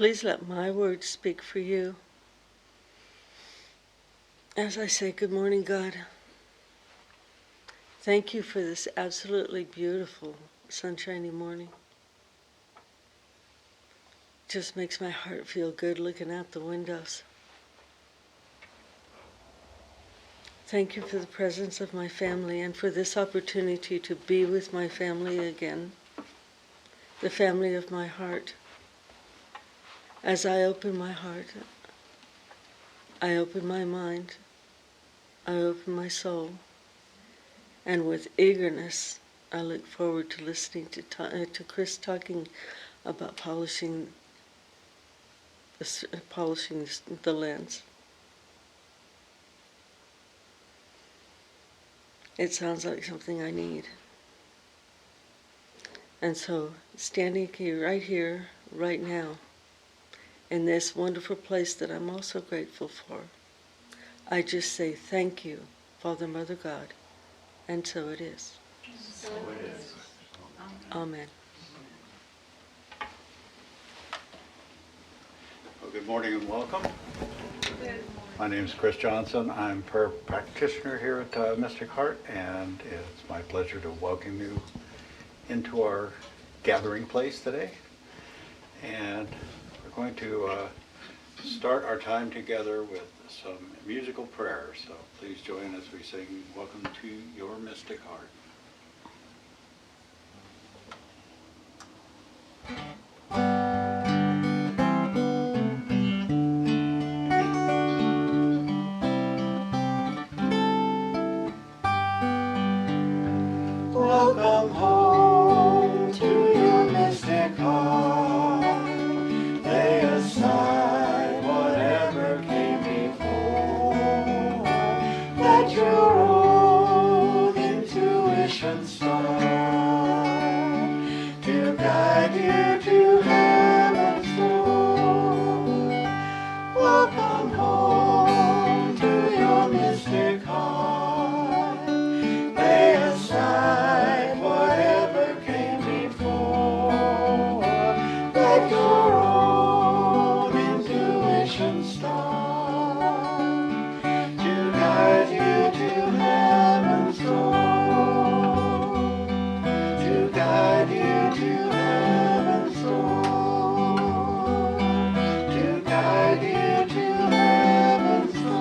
Please let my words speak for you. As I say, good morning, God. Thank you for this absolutely beautiful, sunshiny morning. Just makes my heart feel good looking out the windows. Thank you for the presence of my family and for this opportunity to be with my family again, the family of my heart. As I open my heart, I open my mind, I open my soul, and with eagerness, I look forward to listening to Chris talking about polishing the lens. It sounds like something I need. And so, standing here, right now, in this wonderful place that I'm also grateful for, I just say thank you, Father, Mother, God, and so it is. So it is. Amen. Well, good morning and welcome. My name is Chris Johnson. I'm prayer practitioner here at Mystic Heart, and it's my pleasure to welcome you into our gathering place today. And we're going to start our time together with some musical prayers. So please join as we sing Welcome to Your Mystic Heart. Welcome home to your mystic heart. Lay aside whatever came before. Let your own intuition start to guide you to heaven's door. Welcome home to your mystic heart. Lay aside whatever came before. Let your own intuition start to guide you to heaven's door. To guide you to heaven's door. To guide you to heaven's door.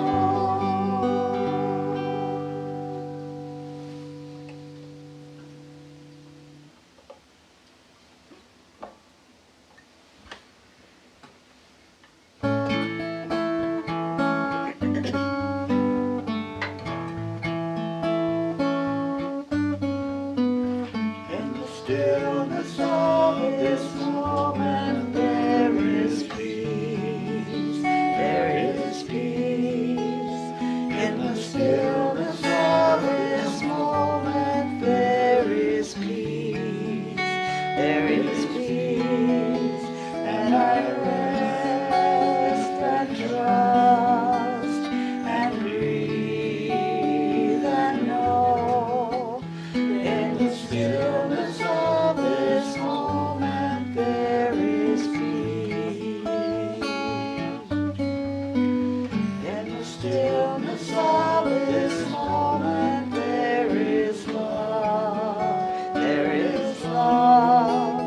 In the stillness of this moment, there is peace. There is peace. In the stillness of this moment, there is peace. There is peace. And I rest and trust and breathe and know. In the stillness of this moment, there is peace. In the stillness of this moment, there is love. There is love.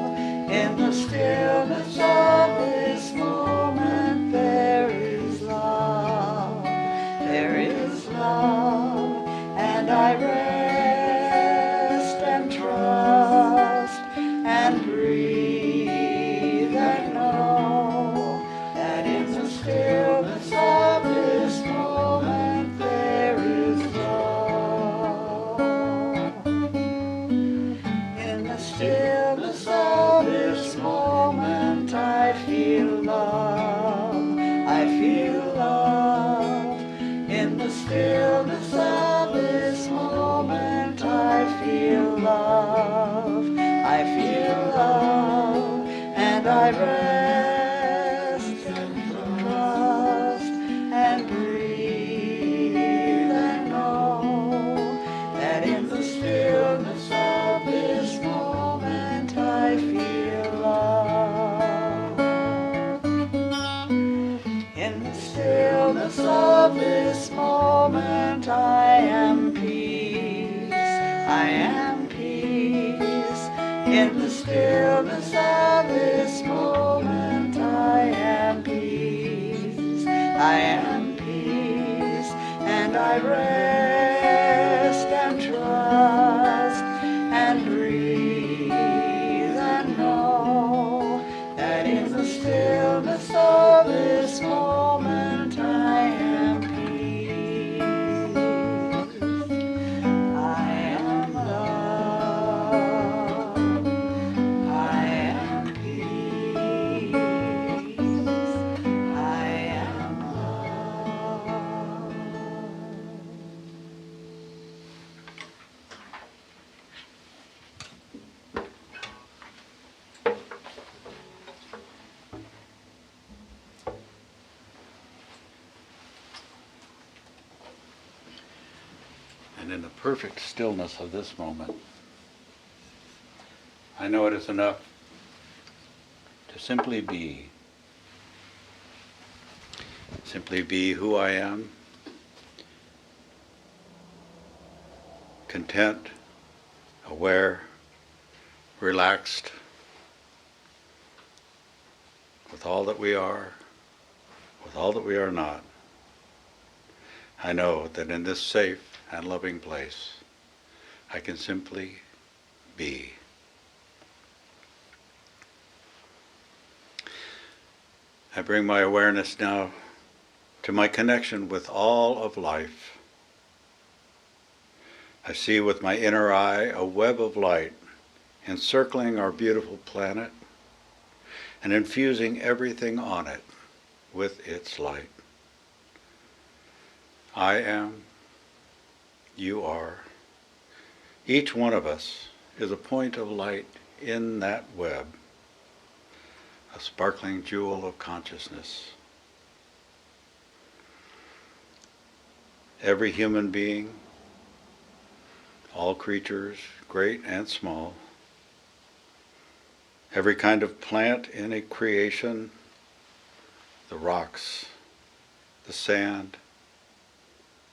In the stillness of this moment, there is love. There is love. And I rest and trust and breathe and know that in the stillness of this moment there is love. In the stillness of this moment I feel love. I feel love. In the stillness of this moment I feel love. I feel love. And I rest and trust and breathe and know that in the stillness of this moment I feel love. stillness of this moment, I am peace. I am peace. In the stillness of this moment, I am peace. I am peace. And I rest and trust and breathe and know that in the stillness of this moment I am peace. I am love. I am peace. I am love. And in the perfect stillness of this moment, I know it is enough to simply be. Simply be who I am, content, aware, relaxed with all that we are, with all that we are not. I know that in this safe and loving place, I can simply be. I bring my awareness now to my connection with all of life. I see with my inner eye a web of light encircling our beautiful planet and infusing everything on it with its light. I am, you are. Each one of us is a point of light in that web, a sparkling jewel of consciousness. Every human being, all creatures, great and small, every kind of plant in a creation, the rocks, the sand,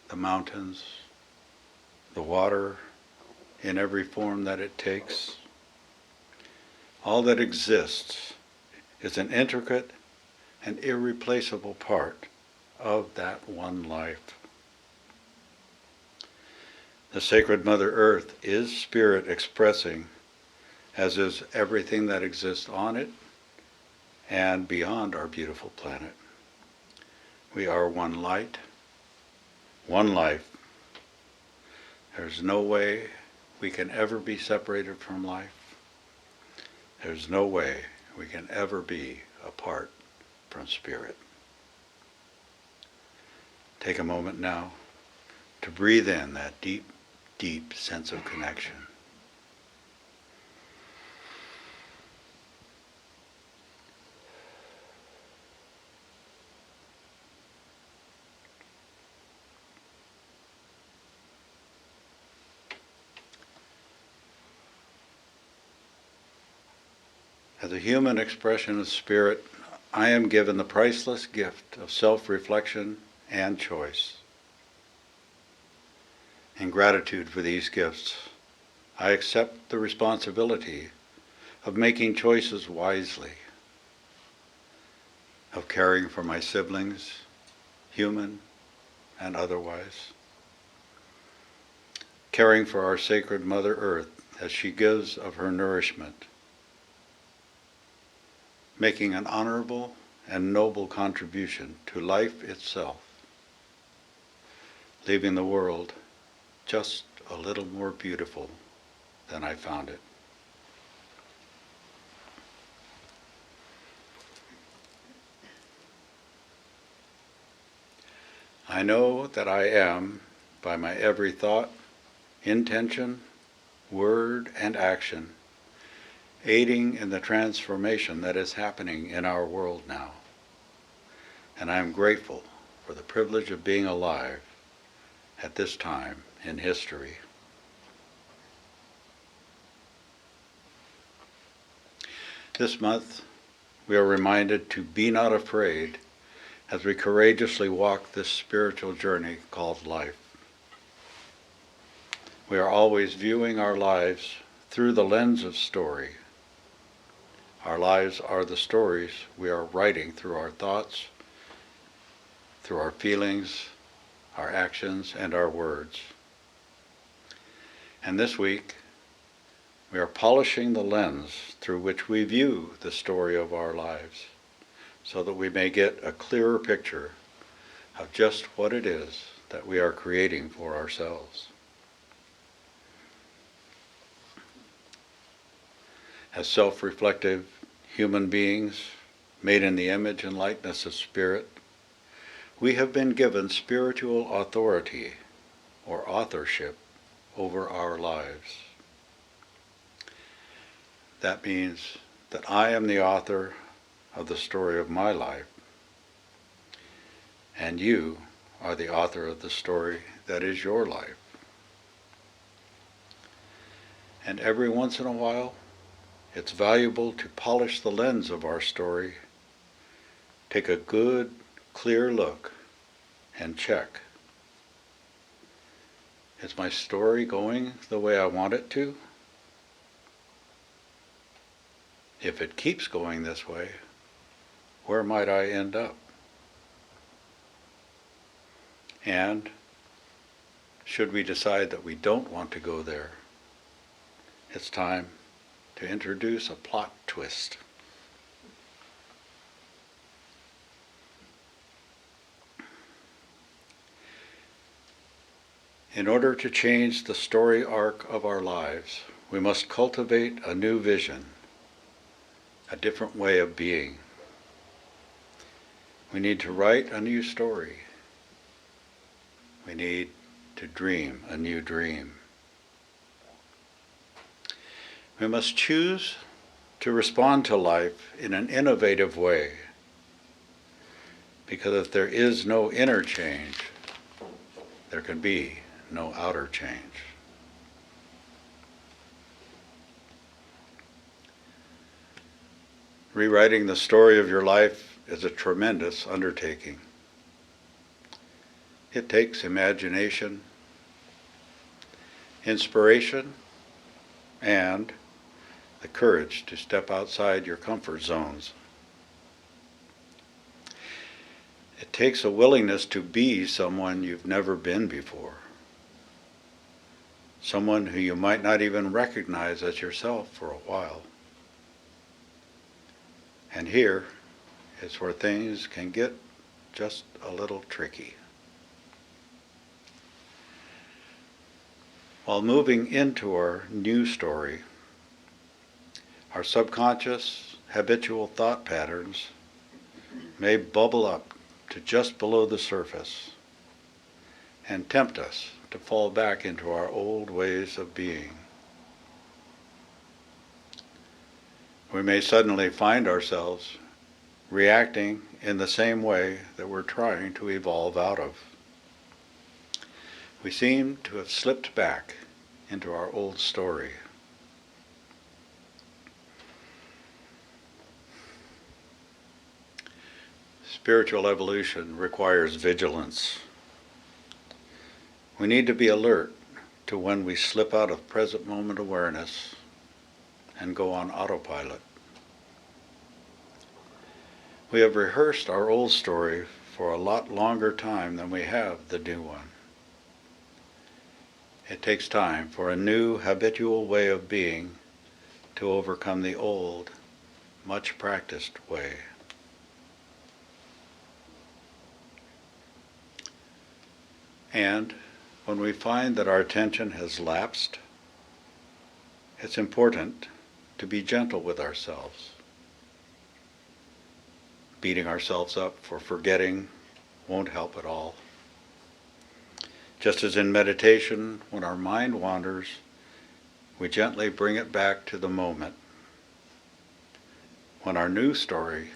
the mountains, the water in every form that it takes. All that exists is an intricate and irreplaceable part of that one life. The sacred Mother Earth is spirit expressing, as is everything that exists on it and beyond our beautiful planet. We are one light, one life. There's no way we can ever be separated from life. There's no way we can ever be apart from spirit. Take a moment now to breathe in that deep, deep sense of connection. As a human expression of spirit, I am given the priceless gift of self-reflection and choice. In gratitude for these gifts, I accept the responsibility of making choices wisely, of caring for my siblings, human and otherwise, caring for our sacred Mother Earth as she gives of her nourishment, making an honorable and noble contribution to life itself, leaving the world just a little more beautiful than I found it. I know that I am, by my every thought, intention, word, and action, aiding in the transformation that is happening in our world now. And I am grateful for the privilege of being alive at this time in history. This month, we are reminded to be not afraid as we courageously walk this spiritual journey called life. We are always viewing our lives through the lens of story. Our lives are the stories we are writing through our thoughts, through our feelings, our actions, and our words. And this week, we are polishing the lens through which we view the story of our lives, so that we may get a clearer picture of just what it is that we are creating for ourselves. As self-reflective human beings made in the image and likeness of Spirit, we have been given spiritual authority or authorship over our lives. That means that I am the author of the story of my life, and you are the author of the story that is your life. And every once in a while, it's valuable to polish the lens of our story, take a good, clear look, and check. Is my story going the way I want it to? If it keeps going this way, where might I end up? And should we decide that we don't want to go there, it's time to introduce a plot twist. In order to change the story arc of our lives, we must cultivate a new vision, a different way of being. We need to write a new story. We need to dream a new dream. We must choose to respond to life in an innovative way, because if there is no inner change, there can be no outer change. Rewriting the story of your life is a tremendous undertaking. It takes imagination, inspiration, and the courage to step outside your comfort zones. It takes a willingness to be someone you've never been before, someone who you might not even recognize as yourself for a while. And here is where things can get just a little tricky. While moving into our new story, our subconscious, habitual thought patterns may bubble up to just below the surface and tempt us to fall back into our old ways of being. We may suddenly find ourselves reacting in the same way that we're trying to evolve out of. We seem to have slipped back into our old story. Spiritual evolution requires vigilance. We need to be alert to when we slip out of present moment awareness and go on autopilot. We have rehearsed our old story for a lot longer time than we have the new one. It takes time for a new habitual way of being to overcome the old, much practiced way. And when we find that our attention has lapsed, it's important to be gentle with ourselves. Beating ourselves up for forgetting won't help at all. Just as in meditation, when our mind wanders, we gently bring it back to the moment. When our new story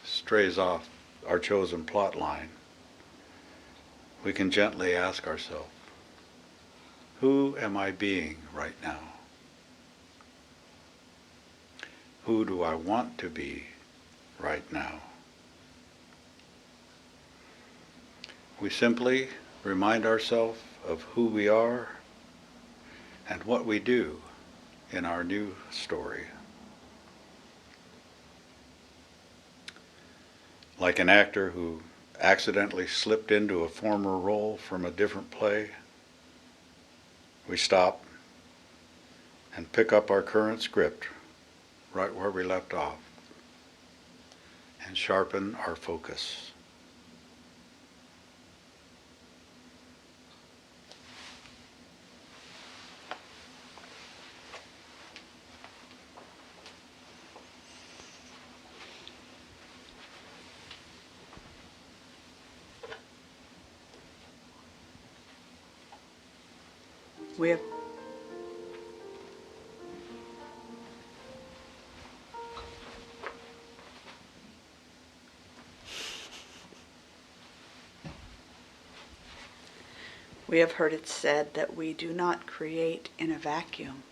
strays off our chosen plot line, we can gently ask ourselves, who am I being right now? Who do I want to be right now? We simply remind ourselves of who we are and what we do in our new story. Like an actor who accidentally slipped into a former role from a different play, we stop and pick up our current script right where we left off and sharpen our focus. We have heard it said that we do not create in a vacuum.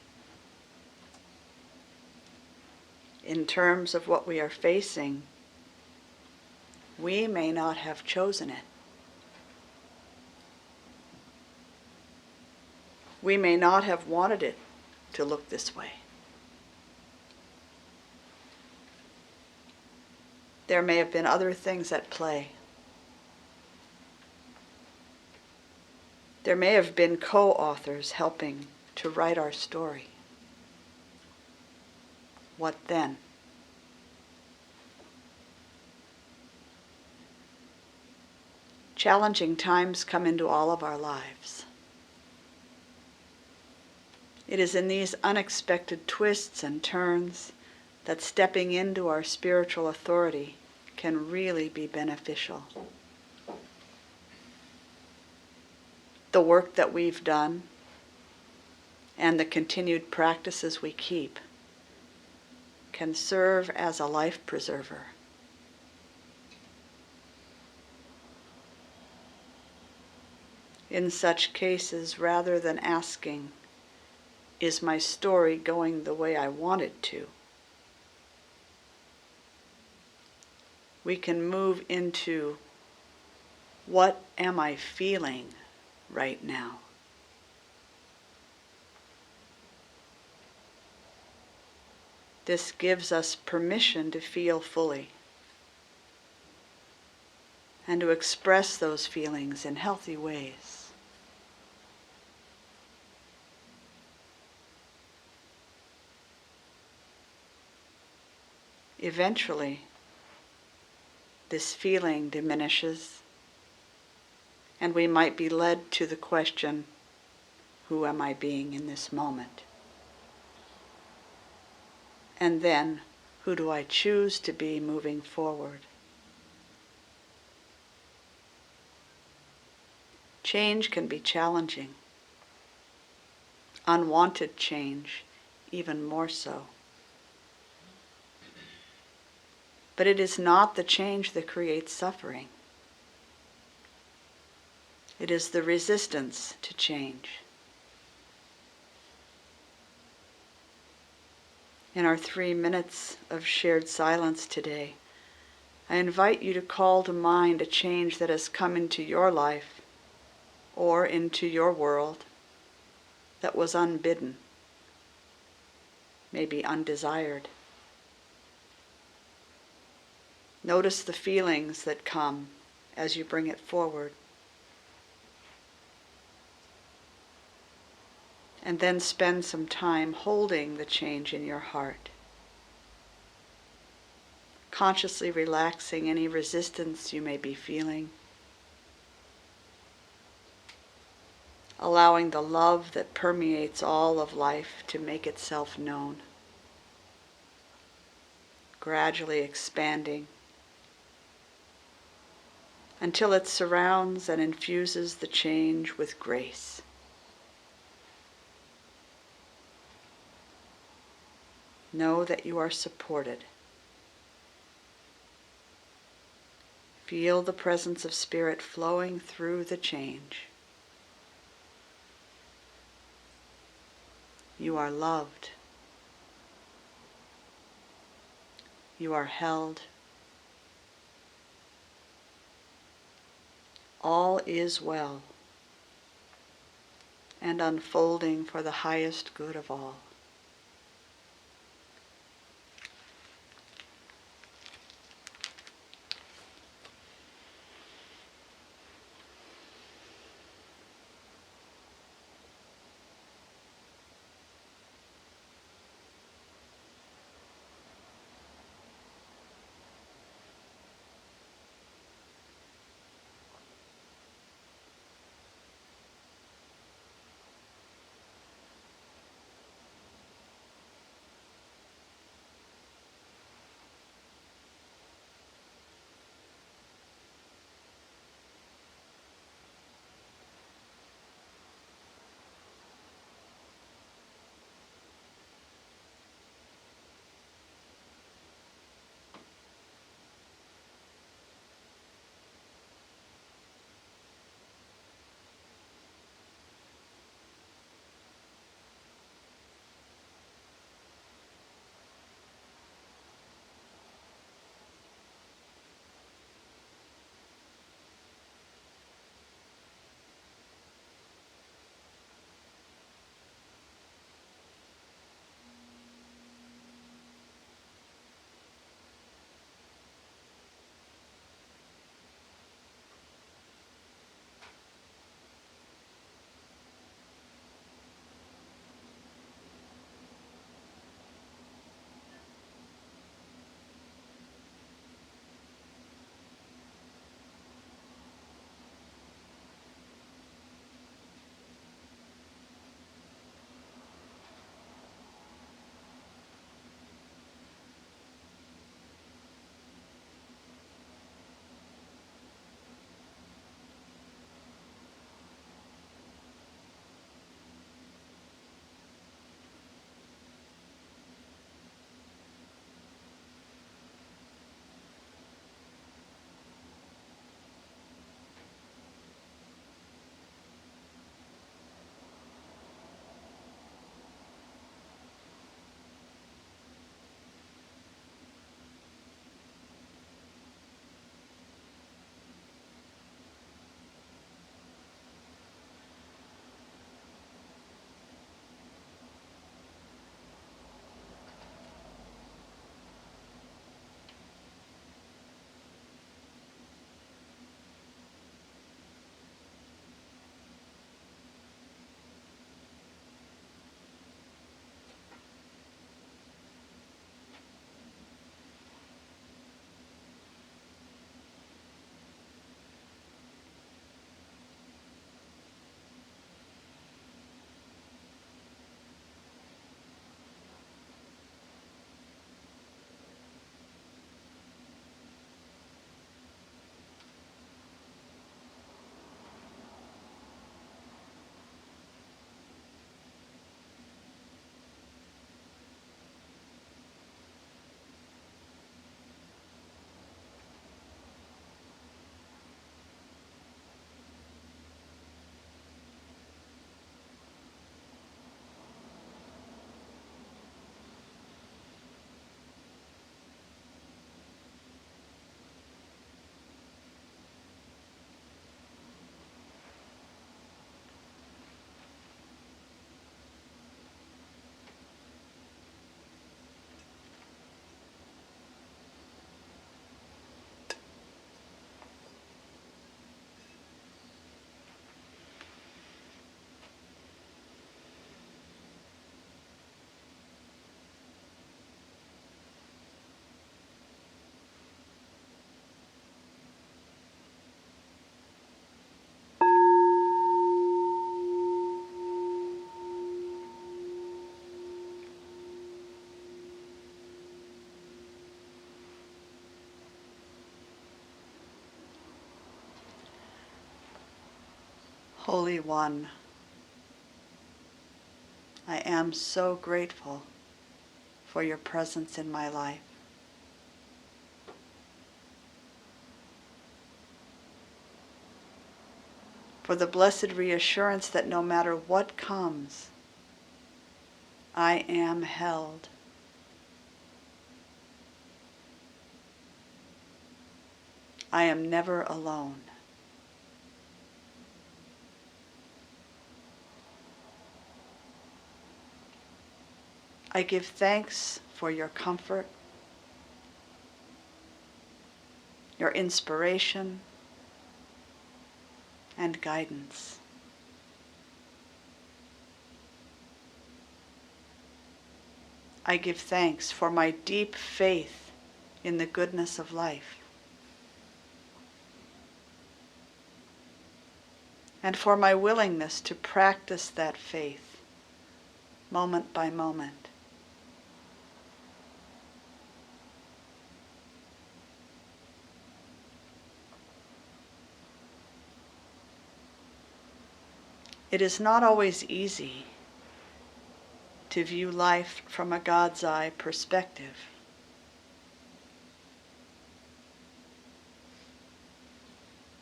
In terms of what we are facing, we may not have chosen it. We may not have wanted it to look this way. There may have been other things at play. There may have been co-authors helping to write our story. What then? Challenging times come into all of our lives. It is in these unexpected twists and turns that stepping into our spiritual authority can really be beneficial. The work that we've done and the continued practices we keep can serve as a life preserver. In such cases, rather than asking, "Is my story going the way I want it to?" we can move into, "What am I feeling right now?" This gives us permission to feel fully and to express those feelings in healthy ways. Eventually, this feeling diminishes, and we might be led to the question, who am I being in this moment? And then, who do I choose to be moving forward? Change can be challenging. Unwanted change, even more so. But it is not the change that creates suffering. It is the resistance to change. In our 3 minutes of shared silence today, I invite you to call to mind a change that has come into your life or into your world that was unbidden, maybe undesired. Notice the feelings that come as you bring it forward. And then spend some time holding the change in your heart, consciously relaxing any resistance you may be feeling, allowing the love that permeates all of life to make itself known, gradually expanding until it surrounds and infuses the change with grace. Know that you are supported. Feel the presence of Spirit flowing through the change. You are loved. You are held. all is well and unfolding for the highest good of all. Holy One, I am so grateful for your presence in my life. For the blessed reassurance that no matter what comes, I am held. I am never alone. I give thanks for your comfort, your inspiration, and guidance. I give thanks for my deep faith in the goodness of life, and for my willingness to practice that faith moment by moment. It is not always easy to view life from a God's eye perspective.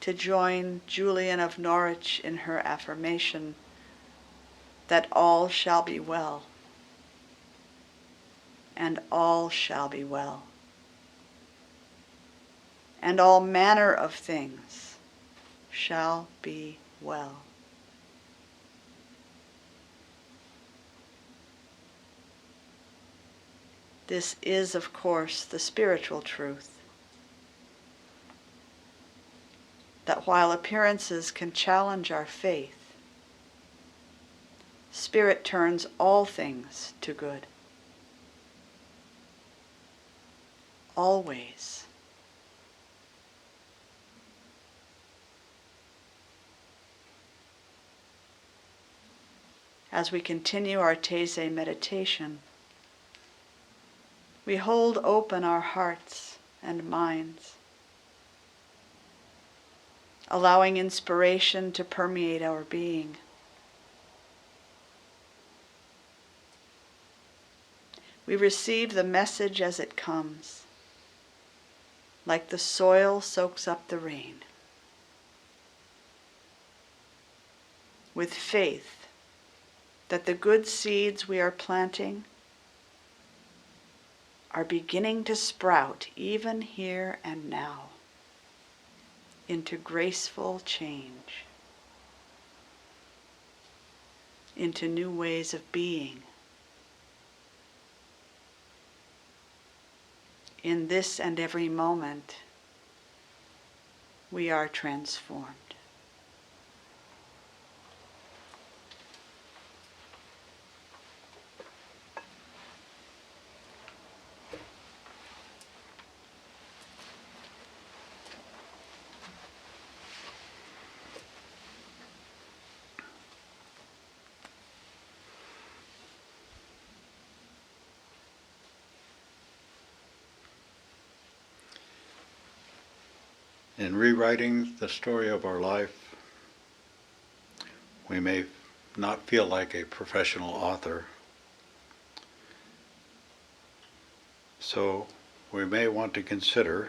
To join Julian of Norwich in her affirmation that all shall be well, and all shall be well, and all manner of things shall be well. This is, of course, the spiritual truth, that while appearances can challenge our faith, Spirit turns all things to good. Always. As we continue our Taizé meditation, we hold open our hearts and minds, allowing inspiration to permeate our being. We receive the message as it comes, like the soil soaks up the rain, with faith that the good seeds we are planting are beginning to sprout even here and now into graceful change, into new ways of being. In this and every moment, we are transformed. In rewriting the story of our life, we may not feel like a professional author, so we may want to consider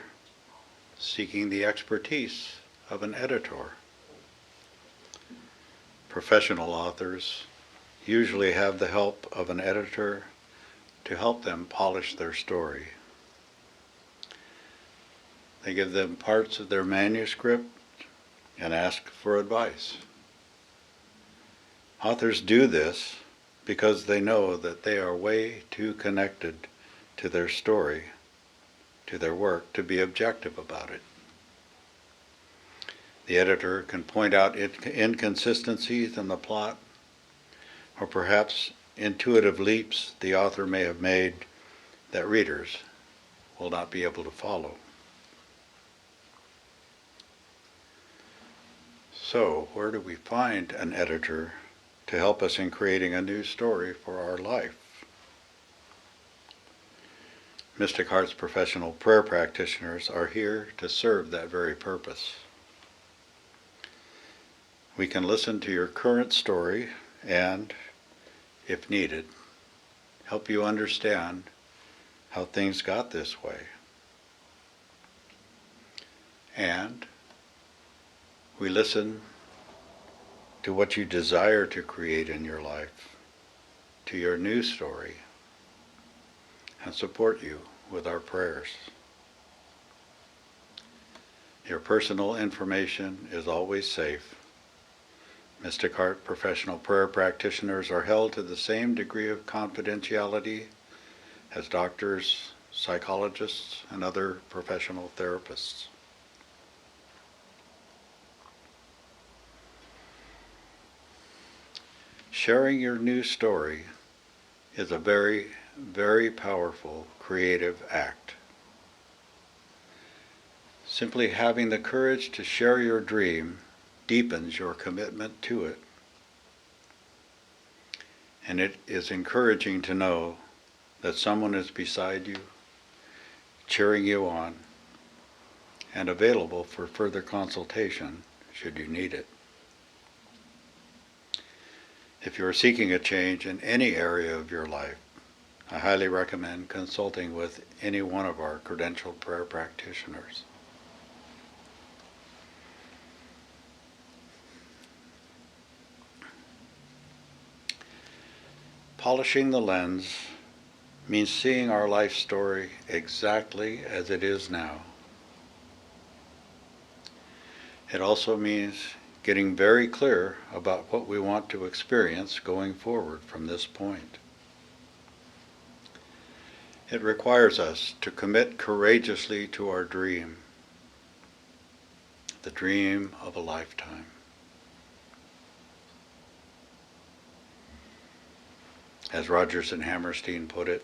seeking the expertise of an editor. Professional authors usually have the help of an editor to help them polish their story. They give them parts of their manuscript and ask for advice. Authors do this because they know that they are way too connected to their story, to their work, to be objective about it. The editor can point out inconsistencies in the plot, or perhaps intuitive leaps the author may have made that readers will not be able to follow. So, where do we find an editor to help us in creating a new story for our life? Mystic Heart's professional prayer practitioners are here to serve that very purpose. We can listen to your current story and, if needed, help you understand how things got this way. And we listen to what you desire to create in your life, to your new story, and support you with our prayers. Your personal information is always safe. Mystic Heart professional prayer practitioners are held to the same degree of confidentiality as doctors, psychologists, and other professional therapists. Sharing your new story is a very, very powerful creative act. Simply having the courage to share your dream deepens your commitment to it. And it is encouraging to know that someone is beside you, cheering you on, and available for further consultation should you need it. If you are seeking a change in any area of your life, I highly recommend consulting with any one of our credentialed prayer practitioners. Polishing the lens means seeing our life story exactly as it is now. It also means getting very clear about what we want to experience going forward from this point. It requires us to commit courageously to our dream, the dream of a lifetime. As Rogers and Hammerstein put it,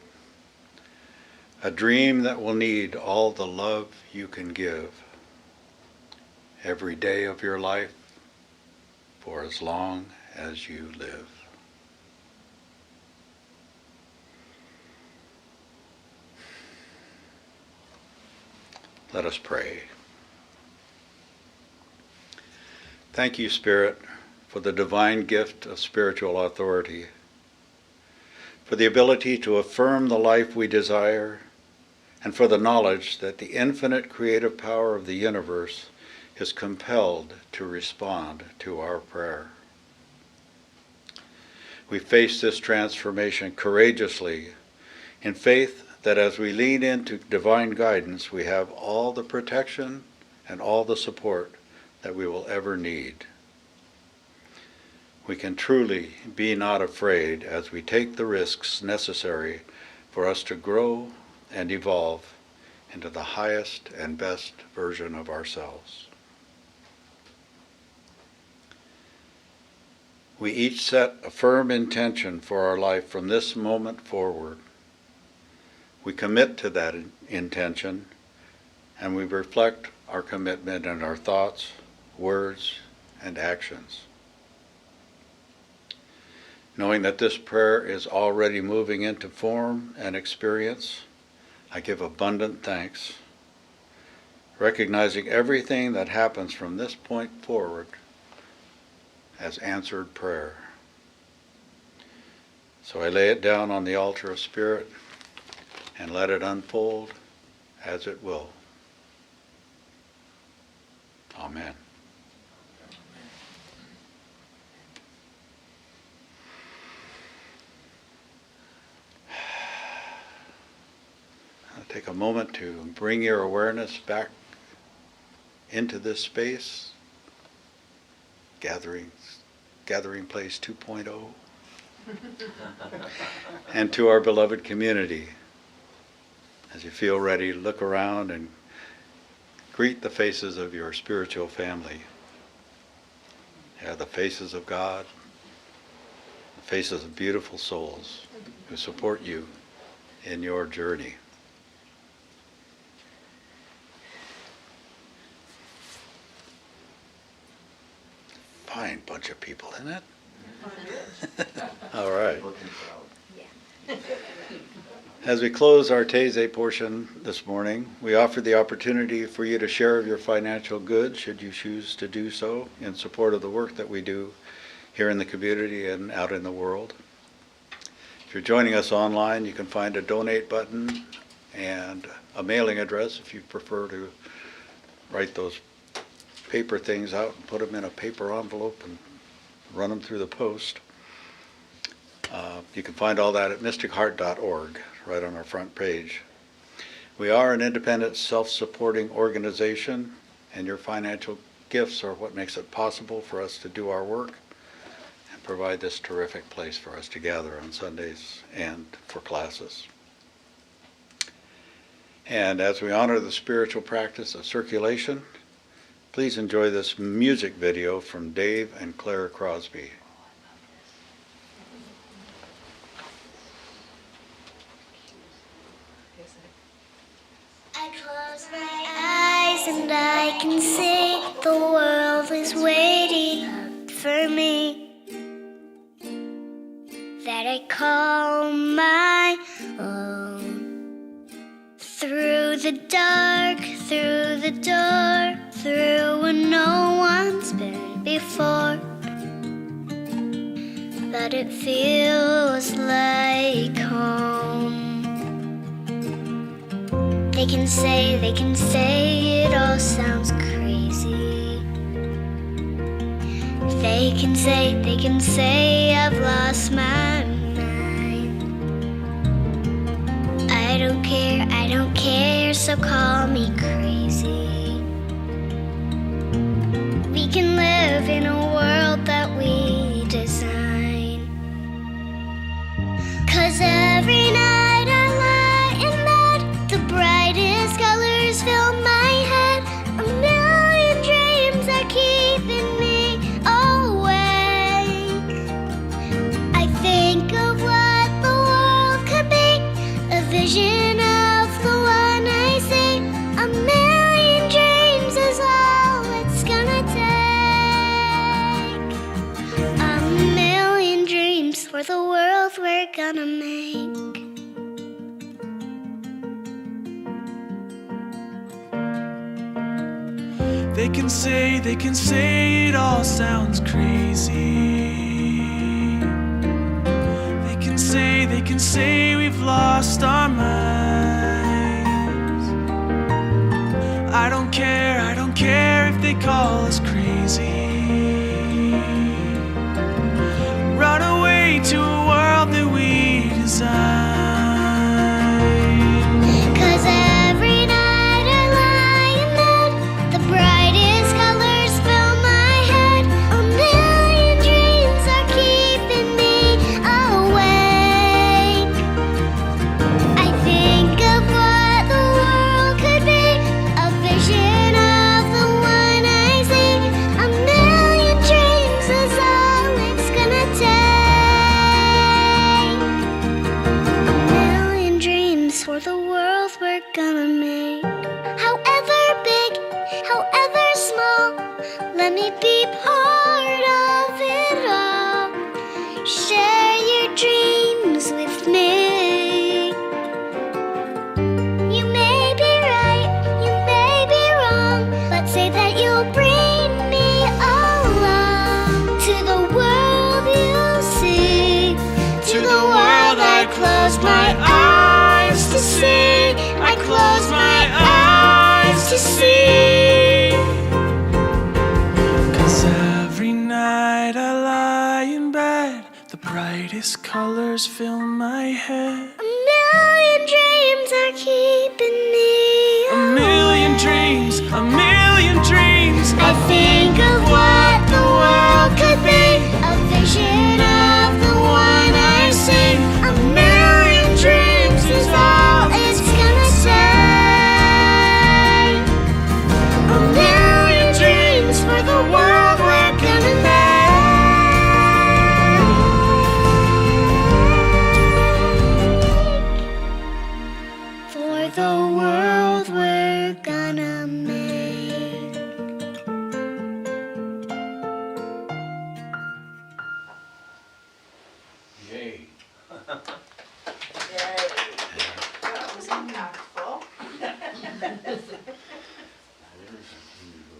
a dream that will need all the love you can give every day of your life for as long as you live. Let us pray. Thank you, Spirit, for the divine gift of spiritual authority, for the ability to affirm the life we desire, and for the knowledge that the infinite creative power of the universe is compelled to respond to our prayer. We face this transformation courageously in faith that as we lean into divine guidance, we have all the protection and all the support that we will ever need. We can truly be not afraid as we take the risks necessary for us to grow and evolve into the highest and best version of ourselves. We each set a firm intention for our life from this moment forward. We commit to that intention, and we reflect our commitment in our thoughts, words, and actions. Knowing that this prayer is already moving into form and experience, I give abundant thanks, recognizing everything that happens from this point forward as answered prayer. So I lay it down on the altar of Spirit and let it unfold as it will. Amen. I'll take a moment to bring your awareness back into this space, gathering place 2.0, and to our beloved community. As you feel ready, look around and greet the faces of your spiritual family. They are the faces of God, the faces of beautiful souls who support you in your journey. Fine bunch of people, isn't it? All right. As we close our Taizé portion this morning, we offer the opportunity for you to share of your financial goods, should you choose to do so, in support of the work that we do here in the community and out in the world. If you're joining us online, you can find a donate button and a mailing address if you prefer to write those paper things out and put them in a paper envelope and run them through the post. You can find all that at mysticheart.org, right on our front page. We are an independent, self-supporting organization, and your financial gifts are what makes it possible for us to do our work. provide this terrific place for us to gather on Sundays and for classes. And as we honor the spiritual practice of circulation, please enjoy this music video from Dave and Claire Crosby. I close my eyes and I can see the world is waiting for me. That I call my own. Through the dark, through the door, through where no one's been before. But it feels like home. They can say it all sounds crazy. They can say I've lost my mind. I don't care, so call me crazy. We can live in a world that we design. 'Cause every night I lie in bed, the brightest colors fill my head. A million dreams are keeping me awake. I think of what the world could be, a vision of the one I see. A million dreams is all it's gonna take. A million dreams for the world we're gonna make. They can say it all sounds crazy. They can say we've lost our minds. I don't care if they call us crazy. Run away to a world that we design. 'Cause every night I lie in bed, the brightest colors fill my head. A million dreams are keeping me awake. I think of what the world could be, a vision of the one I see. A million dreams is all it's gonna take. A million dreams for the world we're gonna make. However big, however small, let me be part of it all. Share your dreams with me. You may be right, you may be wrong, but say that you'll bring me along to the world you see. To the world I close my eyes to see. I close my eyes to see. 'Cause every night I lie in bed, the brightest colors fill my head. A million dreams are keeping me A million dreams, a million dreams. I think of what the world could be, a vision of the one I see. A million dreams is all it's gonna take. A million dreams for the world we're gonna make. For the world we're gonna make. Yay. That was impactful.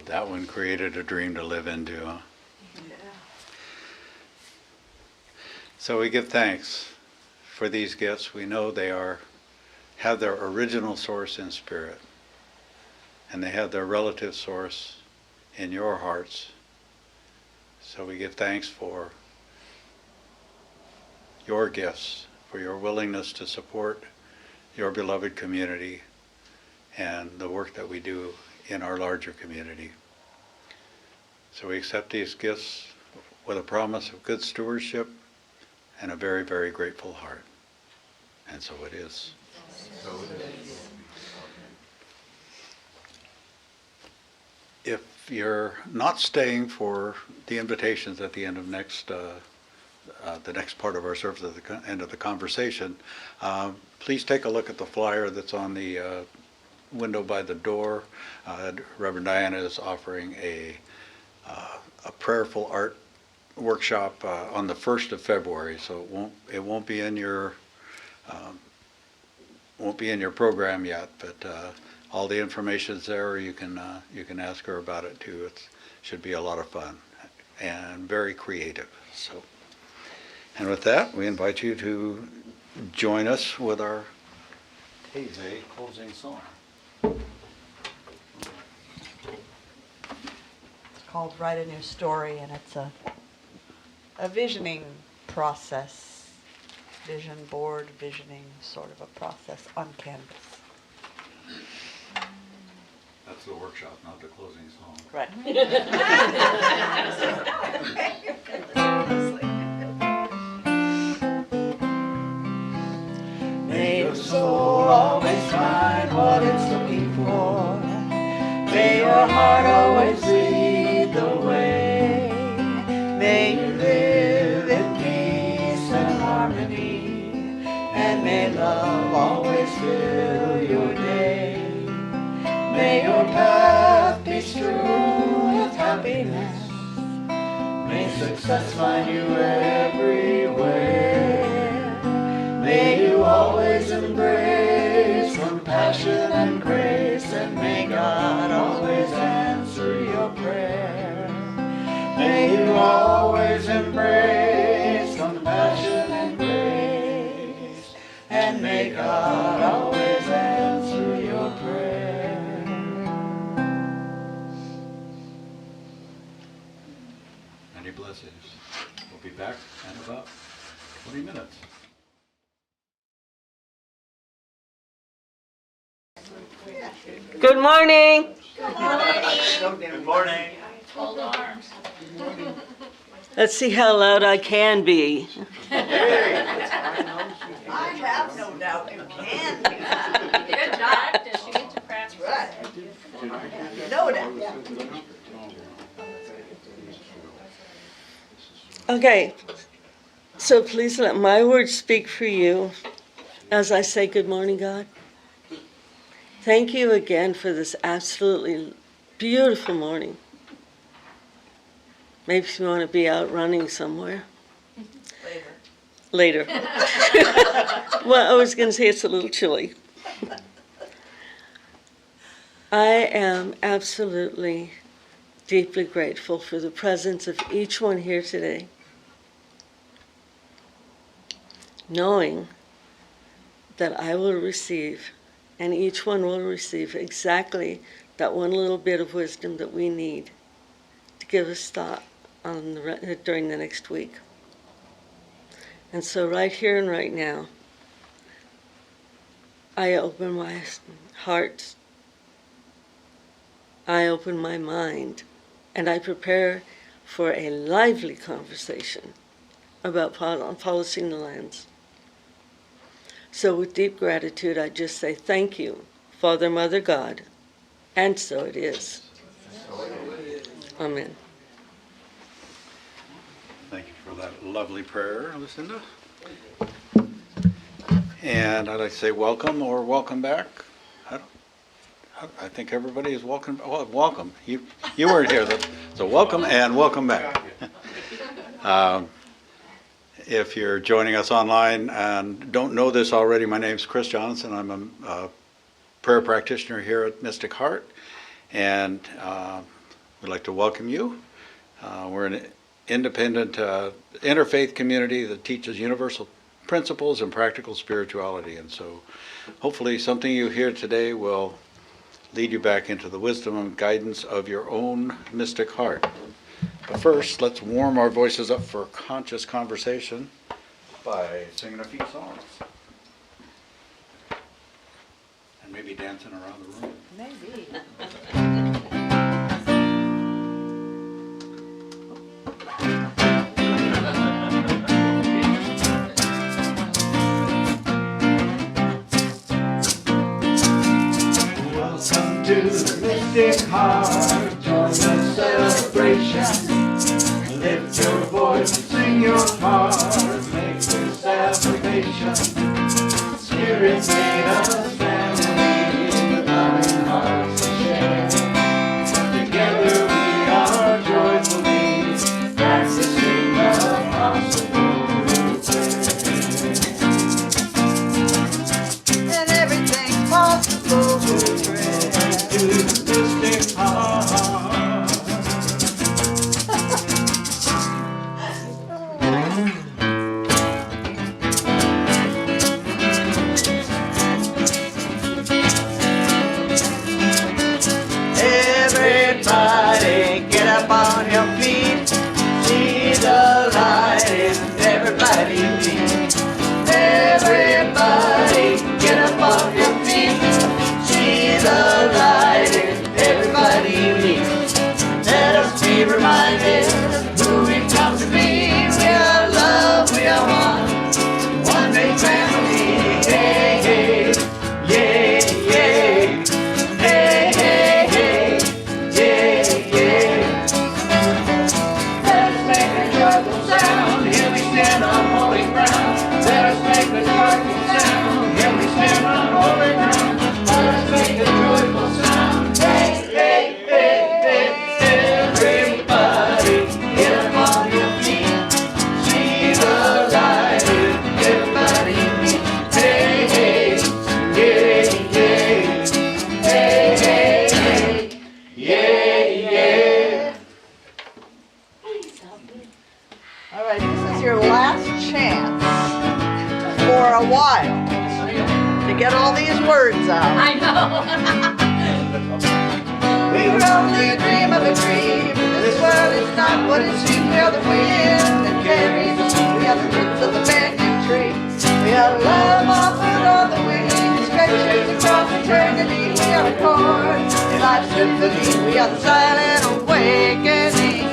That one created a dream to live into, huh? So we give thanks for these gifts. We know they have their original source in spirit, and they have their relative source in your hearts. So we give thanks for your gifts, for your willingness to support your beloved community and the work that we do in our larger community. So we accept these gifts with a promise of good stewardship and a very, very grateful heart. And so it is. So it is. If you're not staying for the invitations at the end of the next part of our service at the end of the conversation, please take a look at the flyer that's on the window by the door. Reverend Diana is offering a prayerful art workshop on the 1st of February, so it won't be in your program yet, but all the information's there. You can ask her about it too. It should be a lot of fun and very creative. So, and with that, we invite you to join us with our Teze closing song. It's called Write a New Story, and it's a visioning process, vision board, visioning sort of a process on canvas. That's the workshop, not the closing song. Right. May your soul always find what it's looking for. May your heart always lead the way. May you live in peace and harmony. And may love always fill your day. May your path be strewn with happiness. May success find you everywhere. May you always embrace compassion and grace, and may God always answer your prayer. May you always embrace compassion and grace, and may God always answer your prayer. Many blessings. We'll be back in about 20 minutes. Good morning. Good morning. Let's see how loud I can be. I have no doubt you can. Good job. Did she get to practice? Right. No doubt. Okay, so please let my words speak for you as I say good morning, God. Thank you again for this absolutely beautiful morning. Maybe you want to be out running somewhere. Later. Well, I was going to say it's a little chilly. I am absolutely deeply grateful for the presence of each one here today, knowing that I will receive, and each one will receive exactly that one little bit of wisdom that we need to give us thought on during the next week. And so right here and right now, I open my heart, I open my mind, and I prepare for a lively conversation about polishing the lands. So with deep gratitude, I just say thank you, Father, Mother, God, and so it is. Amen. Thank you for that lovely prayer, Lucinda. And I'd like to say welcome or welcome back. I think everybody is welcome. Well, welcome. You weren't here, so welcome and welcome back. If you're joining us online and don't know this already, my name's Chris Johnson. I'm a prayer practitioner here at Mystic Heart, and we'd like to welcome you. We're an independent interfaith community that teaches universal principles and practical spirituality, and so hopefully something you hear today will lead you back into the wisdom and guidance of your own mystic heart. But first, let's warm our voices up for conscious conversation by singing a few songs. And maybe dancing around the room. Maybe. salvation. Lift your voice and sing your heart. Make this affirmation. Spirit made us family with loving hearts to share. Together we are joyfully practicing the possible prayer. And everything's possible with prayer. To the mystic heart. Everybody get up on your feet. See the light in everybody meet. Everybody get up on your feet. See the light in everybody meet. Let us be reminded of who we've come to be. We are love, we are one big family. Hey, hey, yeah, yeah. Hey, hey, hey, yeah, yeah. Let us make a joyful sound. Here we stand on holy ground. Let us make a joyful sound. Here we stand on holy ground. Let us make a joyful sound. Hey, hey, hey, hey. Everybody, get up on your feet. See the light in everybody meet. Hey, hey, yeah, yeah. Hey, hey, hey, yeah, yeah. All right, this is your last chance for a while to get all these words out. I know. We were only a dream of a dream. This world is not what it seems. We are the wind that carries us. We are the roots of the banyan tree. We are love offered on the wings. Stretches across eternity. We are a chord in life's symphony. We are the silent awakening.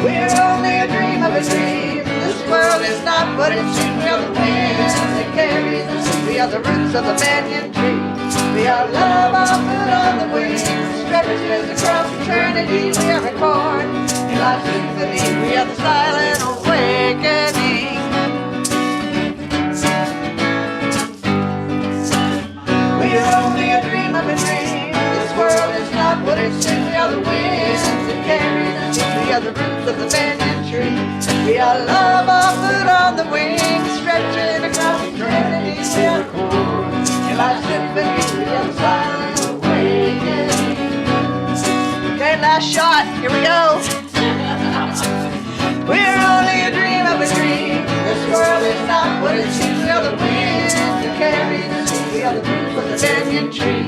We're only a dream of a dream. This world is not what it seems. We are the wind that carries us. We are the roots of the banyan tree. We are love offered on the wings. Stretches across eternity. We are a chord in life's symphony. We are the silent awakening. We are only a dream of a dream. This world is not what it seems. We are the winds that carry us. We are the roots of the banyan tree. We are love offered on the wings. Stretching across eternity. We are the chord in life's symphony. We are the silent awakening. Okay, last shot. Here we go. We're only a dream of a dream. This world is not what it seems. We are the winds that carry us. We are the roots of the banyan tree.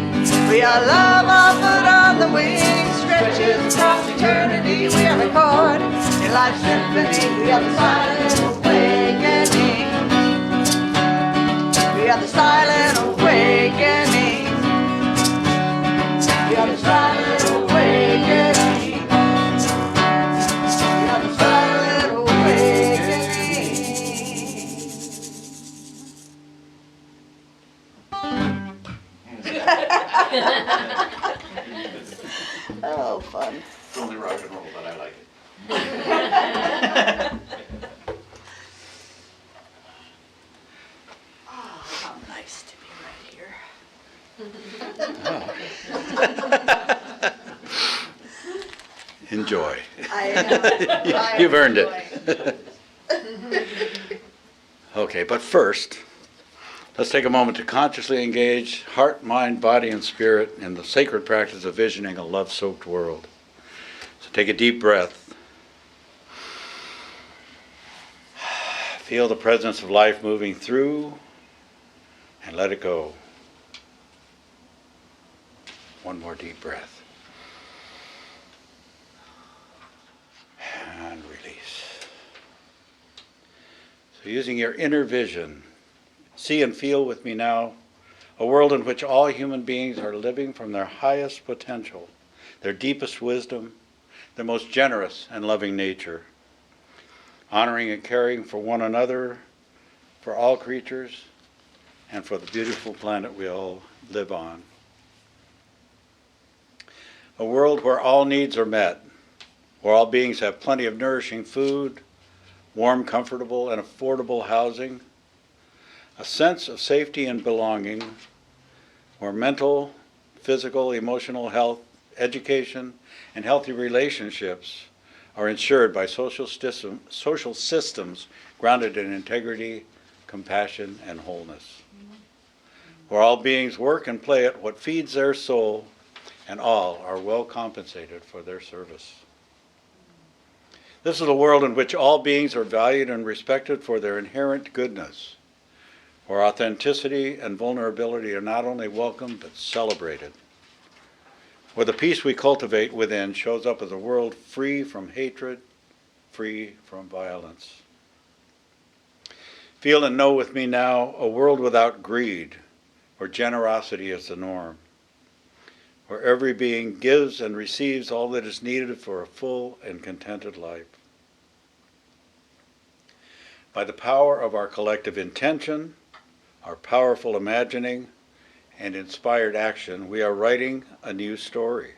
We are love offered on the wings. Stretches across eternity. We are a chord in life's symphony. We are the silent awakening. We are the silent awakening. We are the silent awakening. We are the silent awakening. Oh, fun. It's only rock and roll, but I like it. Oh, how nice to be right here. Enjoy. I You've earned enjoy. it. Okay, but first, let's take a moment to consciously engage heart, mind, body, and spirit in the sacred practice of visioning a love-soaked world. So take a deep breath. Feel the presence of life moving through and let it go. One more deep breath. And release. So using your inner vision, see and feel with me now a world in which all human beings are living from their highest potential, their deepest wisdom, their most generous and loving nature, honoring and caring for one another, for all creatures, and for the beautiful planet we all live on. A world where all needs are met, where all beings have plenty of nourishing food, warm, comfortable, and affordable housing, a sense of safety and belonging, where mental, physical, emotional health, education, and healthy relationships are ensured by social systems grounded in integrity, compassion, and wholeness. Where all beings work and play at what feeds their soul, and all are well compensated for their service. This is a world in which all beings are valued and respected for their inherent goodness, where authenticity and vulnerability are not only welcomed but celebrated, where the peace we cultivate within shows up as a world free from hatred, free from violence. Feel and know with me now a world without greed, where generosity is the norm, where every being gives and receives all that is needed for a full and contented life. By the power of our collective intention, our powerful imagining, and inspired action, we are writing a new story.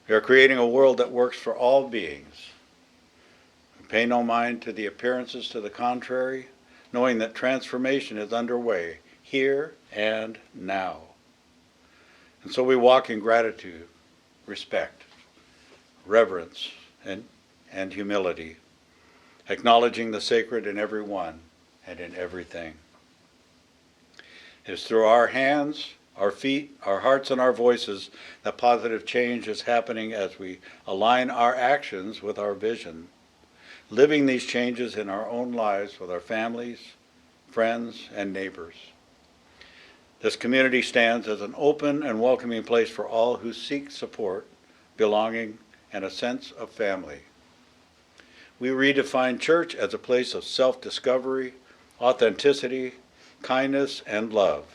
We are creating a world that works for all beings. We pay no mind to the appearances to the contrary, knowing that transformation is underway here and now. And so we walk in gratitude, respect, reverence, and humility, acknowledging the sacred in everyone and in everything. It is through our hands, our feet, our hearts, and our voices that positive change is happening as we align our actions with our vision, living these changes in our own lives with our families, friends, and neighbors. This community stands as an open and welcoming place for all who seek support, belonging, and a sense of family. We redefine church as a place of self-discovery, authenticity, kindness, and love,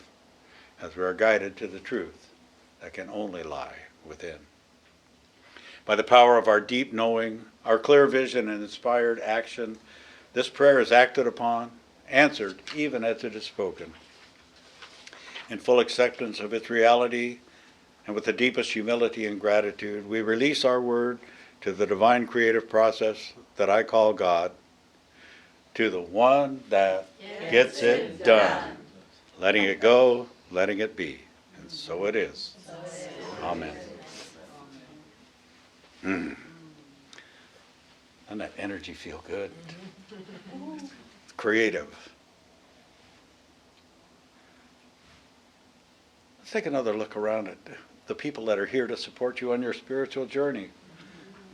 as we are guided to the truth that can only lie within. By the power of our deep knowing, our clear vision, and inspired action, this prayer is acted upon, answered even as it is spoken. In full acceptance of its reality, and with the deepest humility and gratitude, we release our word to the divine creative process that I call God, to the one that gets it done, letting it go, letting it be. And so it is. Amen. Doesn't that energy feel good? It's creative. Let's take another look around at the people that are here to support you on your spiritual journey.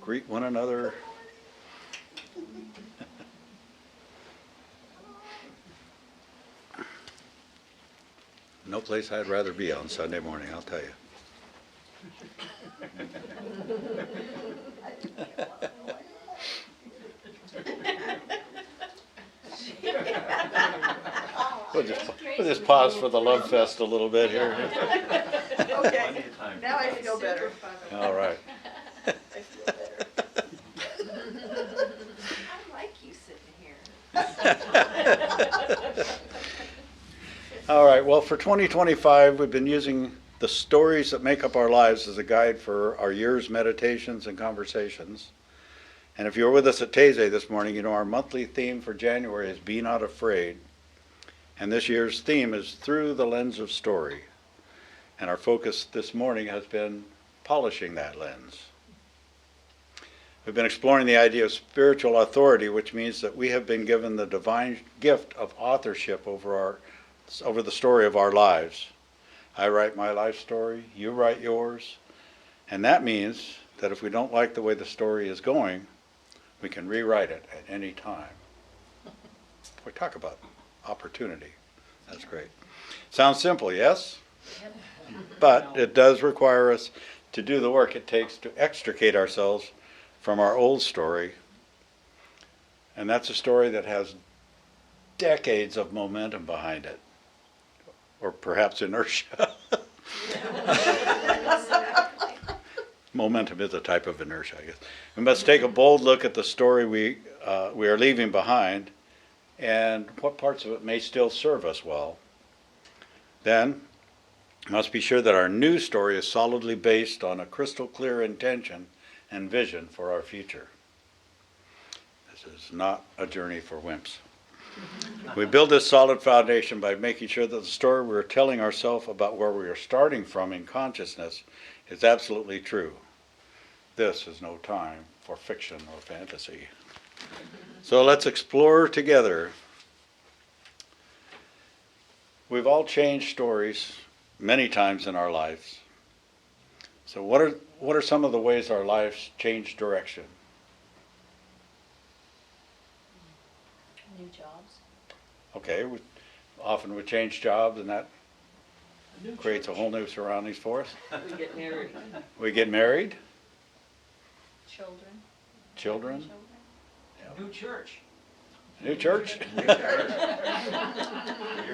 Greet one another. No place I'd rather be on Sunday morning, I'll tell you. We'll just pause for the love fest a little bit here. Okay, now I feel better. All right. I feel better. I like you sitting here. All right, well, for 2025, we've been using the stories that make up our lives as a guide for our year's meditations and conversations. And if you were with us at Taizé this morning, you know our monthly theme for January is Be Not Afraid. And this year's theme is Through the Lens of Story. And our focus this morning has been polishing that lens. We've been exploring the idea of spiritual authority, which means that we have been given the divine gift of authorship over the story of our lives. I write my life story, you write yours, and that means that if we don't like the way the story is going, we can rewrite it at any time. We talk about opportunity. That's great. Sounds simple, yes? But it does require us to do the work it takes to extricate ourselves from our old story. And that's a story that has decades of momentum behind it. Or perhaps inertia. Momentum is a type of inertia, I guess. We must take a bold look at the story we are leaving behind and what parts of it may still serve us well. Then We must be sure that our new story is solidly based on a crystal clear intention and vision for our future. This is not a journey for wimps. We build this solid foundation by making sure that the story we're telling ourselves about where we are starting from in consciousness is absolutely true. This is no time for fiction or fantasy. So let's explore together. We've all changed stories many times in our lives. So what are some of the ways our lives change direction? New jobs. Okay, often we change jobs and that creates a whole new surroundings for us. We get married. We get married, Children. children, New church. new church. You're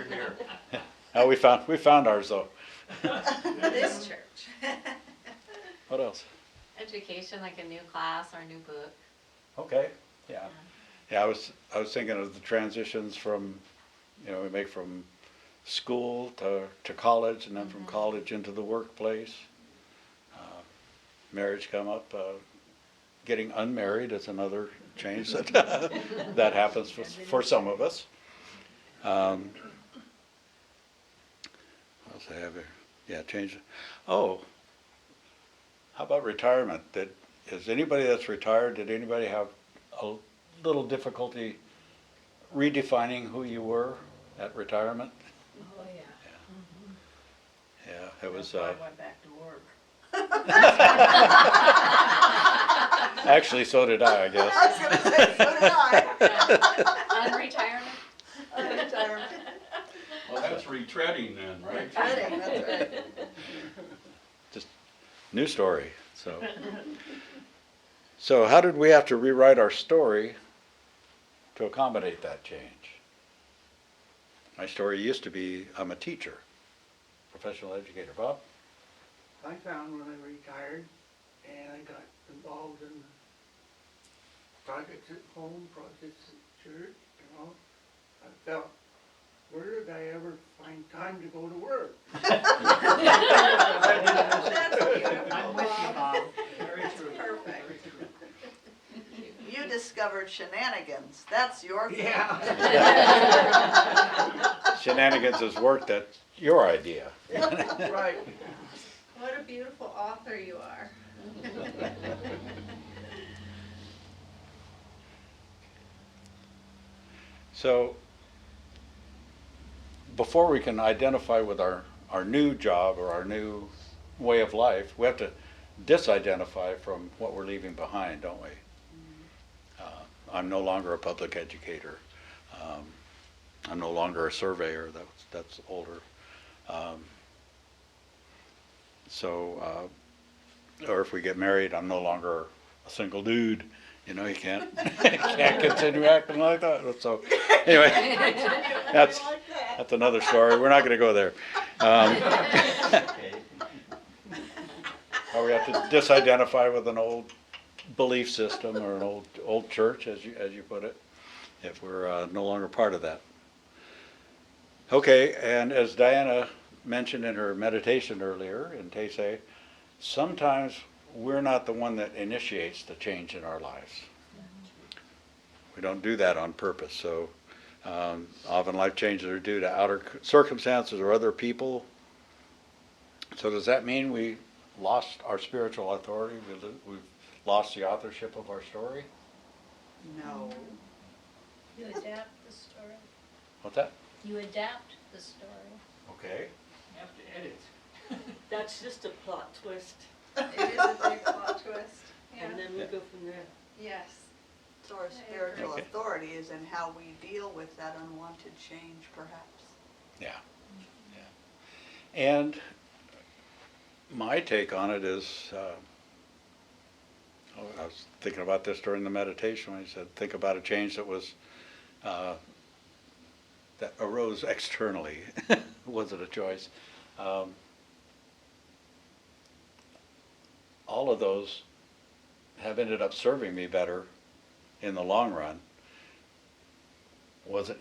here. Oh, we found ours though. This church. What else? Education, like a new class or a new book. Okay, yeah. Yeah, I was thinking of the transitions from, we make from school to college, and then from college into the workplace. Marriage come up. Getting unmarried is another change that happens for some of us. What else I have here? Yeah, change. Oh, how about retirement? Is anybody that's retired, did anybody have a little difficulty redefining who you were at retirement? Oh, yeah. Yeah, it was. That's why I went back to work. Actually, so did I guess. I was gonna say, so did I. Unretirement? Retirement. Well, that's retreading then, right? Reading, that's right. Just new story. So how did we have to rewrite our story to accommodate that change? My story used to be I'm a teacher, professional educator. Bob? I found when I retired and I got involved in projects at home, projects at church, I felt, where did I ever find time to go to work? That's beautiful. I'm with you, Bob. Very true. Perfect. Very true. You discovered shenanigans. That's your thing. Yeah. Shenanigans is work that's your idea. Right. What a beautiful author you are. So before we can identify with our new job or our new way of life, we have to disidentify from what we're leaving behind, don't we? I'm no longer a public educator. I'm no longer a surveyor. That's older. Or if we get married, I'm no longer a single dude. You can't continue acting like that. So anyway, that's another story. We're not going to go there. Or we have to disidentify with an old belief system or an old church, as you put it, if we're no longer part of that. Okay, and as Diana mentioned in her meditation earlier in Taysay, sometimes we're not the one that initiates the change in our lives. We don't do that on purpose. So often life changes are due to outer circumstances or other people. So does that mean we lost our spiritual authority? We've lost the authorship of our story? No. You adapt the story. What's that? You adapt the story. Okay. You have to edit. That's just a plot twist. It is a big plot twist. Yeah. And then we go from there. Yes. So our spiritual Okay. authority is in how we deal with that unwanted change, perhaps. Yeah. And my take on it is, I was thinking about this during the meditation when he said, think about a change that was, that arose externally. Was it a choice? All of those have ended up serving me better in the long run. Wasn't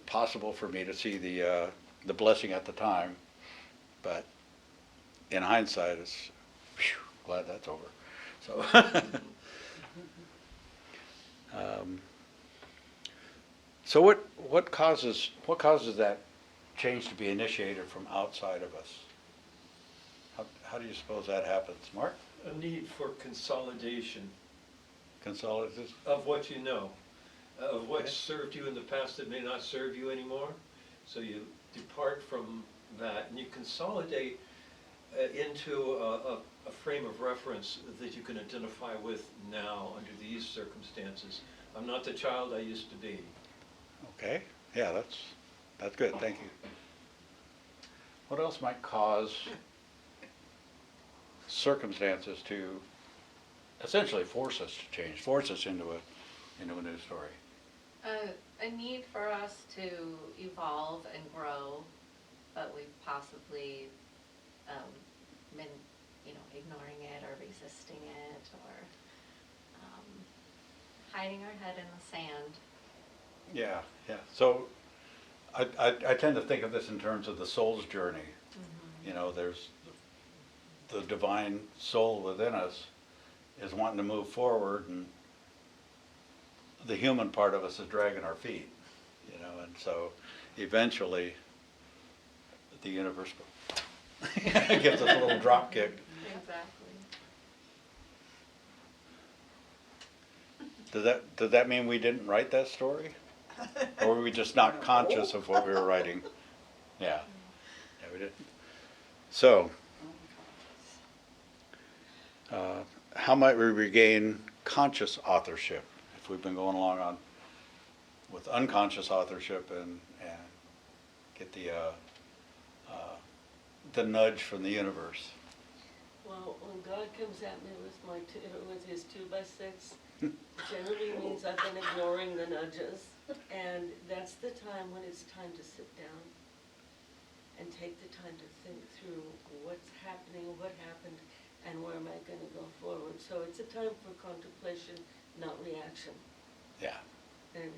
possible for me to see the blessing at the time, but in hindsight, it's, whew, glad that's over. So, so what causes that change to be initiated from outside of us? How do you suppose that happens, Mark? A need for consolidation Consolidate. of what you know, of what Okay. served you in the past that may not serve you anymore. So you depart from that and you consolidate into a frame of reference that you can identify with now under these circumstances. I'm not the child I used to be. Okay, yeah, that's good, thank you. What else might cause circumstances to essentially force us to change, force us into a new story? A need for us to evolve and grow, but we've possibly been, ignoring it or resisting it or hiding our head in the sand. Yeah, yeah. So I tend to think of this in terms of the soul's journey. Mm-hmm. There's the divine soul within us is wanting to move forward, and the human part of us is dragging our feet, and so eventually the universe gives us a little drop kick. Exactly. Does that mean we didn't write that story? Or were we just not conscious of what we were writing? Yeah, we didn't. So, how might we regain conscious authorship if we've been going along with unconscious authorship and get the nudge from the universe? Well, when God comes at me with his 2x6, generally means I've been ignoring the nudges, and that's the time when it's time to sit down and take the time to think through what's happening, what happened, and where am I going to go forward. So it's a time for contemplation, not reaction, Yeah, and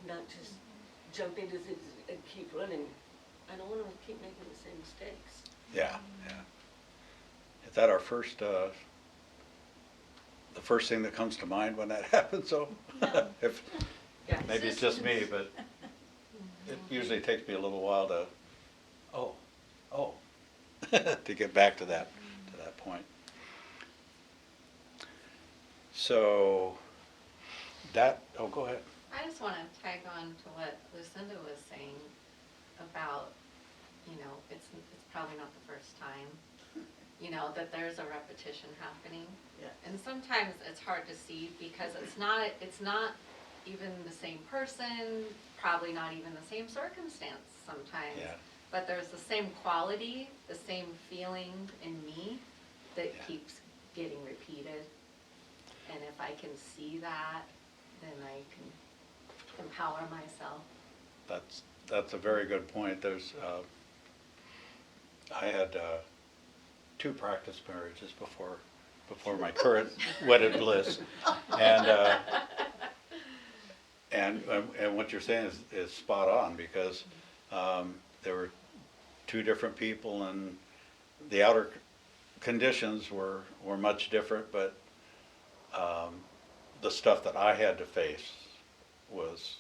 not just jump into things and keep running. I don't want to keep making the same mistakes. yeah. Is that our first, the first thing that comes to mind when that happens? So, if Yeah. maybe it's just me, but it usually takes me a little while to, to get back to that point. So go ahead. I just want to tag on to what Lucinda was saying about, it's probably not the first time, that there's a repetition happening. Yeah. And sometimes it's hard to see because it's not even the same person, probably not even the same circumstance sometimes. Yeah. But there's the same quality, the same feeling in me that Yeah. keeps getting repeated. And if I can see that, then I can empower myself. That's a very good point. There's I had 2 practice marriages before my current wedded bliss, and what you're saying is spot on, because there were 2 different people and the outer conditions were much different, but the stuff that I had to face was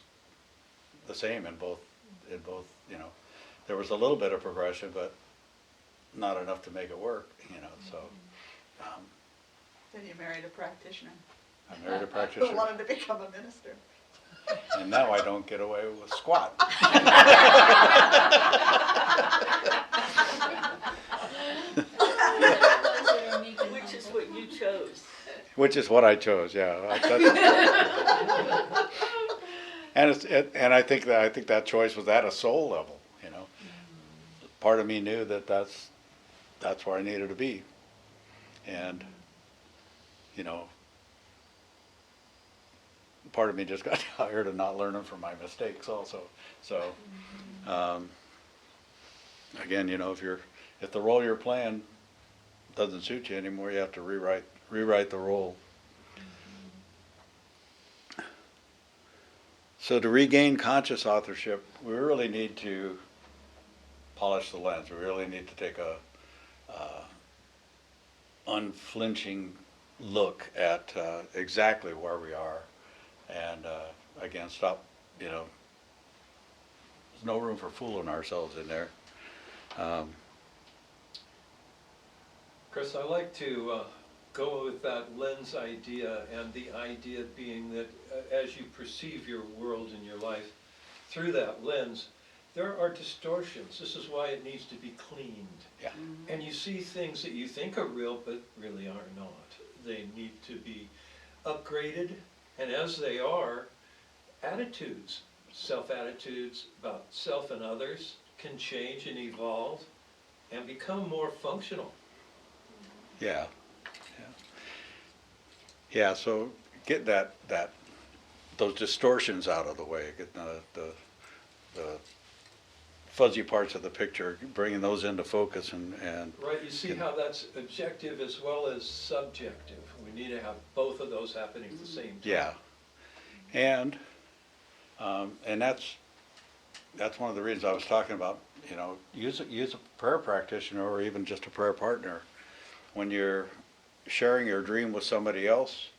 the same in both. There was a little bit of progression, but not enough to make it work. So Then you married a practitioner I married a who practitioner, wanted to become a minister. and now I don't get away with squat. Which is what you chose. Which is what I chose, yeah. And I think that choice was at a soul level. Part of me knew that's where I needed to be, and part of me just got tired of not learning from my mistakes also. So again, if the role you're playing doesn't suit you anymore, you have to rewrite the role. So to regain conscious authorship, we really need to polish the lens. We really need to take a unflinching look at exactly where we are, and again, stop. There's no room for fooling ourselves in there. Chris, I like to go with that lens idea, and the idea being that as you perceive your world and your life through that lens, there are distortions. This is why it needs to be cleaned. Yeah. And you see things that you think are real, but really are not. They need to be upgraded, and as they are, attitudes, self-attitudes about self and others can change and evolve and become more functional. Yeah. Yeah, so get those distortions out of the way, get the fuzzy parts of the picture, bringing those into focus and Right, you see how that's objective as well as subjective. We need to have both of those happening at the same time. yeah. And that's one of the reasons I was talking about, use a prayer practitioner or even just a prayer partner. When you're sharing your dream with somebody else,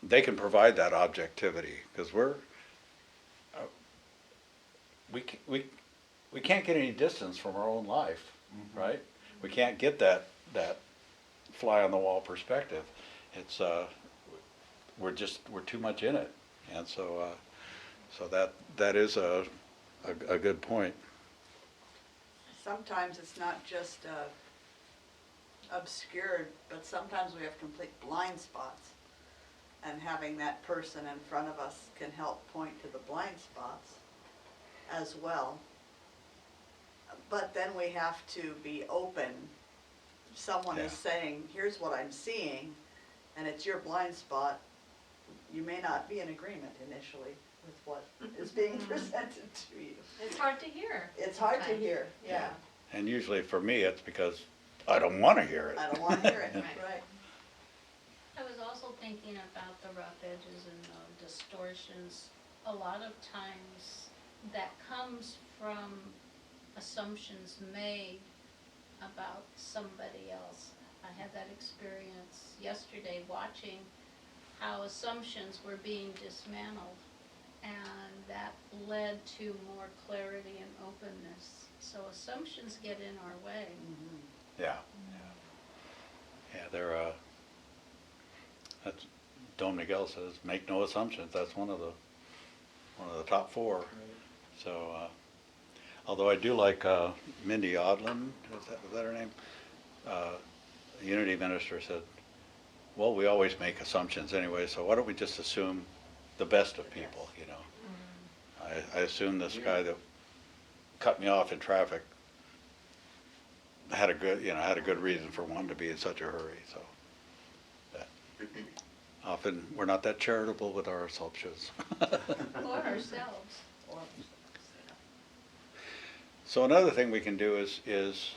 they can provide that objectivity, because we can't get any distance from our own life, right? We can't get that fly on the wall perspective. It's we're too much in it, and so that is a good point. Sometimes it's not just obscured, but sometimes we have complete blind spots. And having that person in front of us can help point to the blind spots as well. But then we have to be open. Someone is saying, here's what I'm seeing, and it's your blind spot. You may not be in agreement initially with what is being presented to you. It's hard to hear. It's hard to sometimes. hear, yeah. And usually for me, it's because I don't want to hear it. I don't want to hear it, Right. right. I was also thinking about the rough edges and the distortions. A lot of times that comes from assumptions made about somebody else. I had that experience yesterday watching how assumptions were being dismantled, and that led to more clarity and openness. So assumptions get in our way. Yeah. They're that's Don Miguel says, make no assumptions. That's one of the top four. So, although I do like Mindy Odlin, is that her name? The Unity minister said, well, we always make assumptions anyway, so why don't we just assume the best of people, I assume this guy that cut me off in traffic had a good reason for wanting to be in such a hurry, so. Often, we're not that charitable with our assumptions. Or ourselves. So another thing we can do is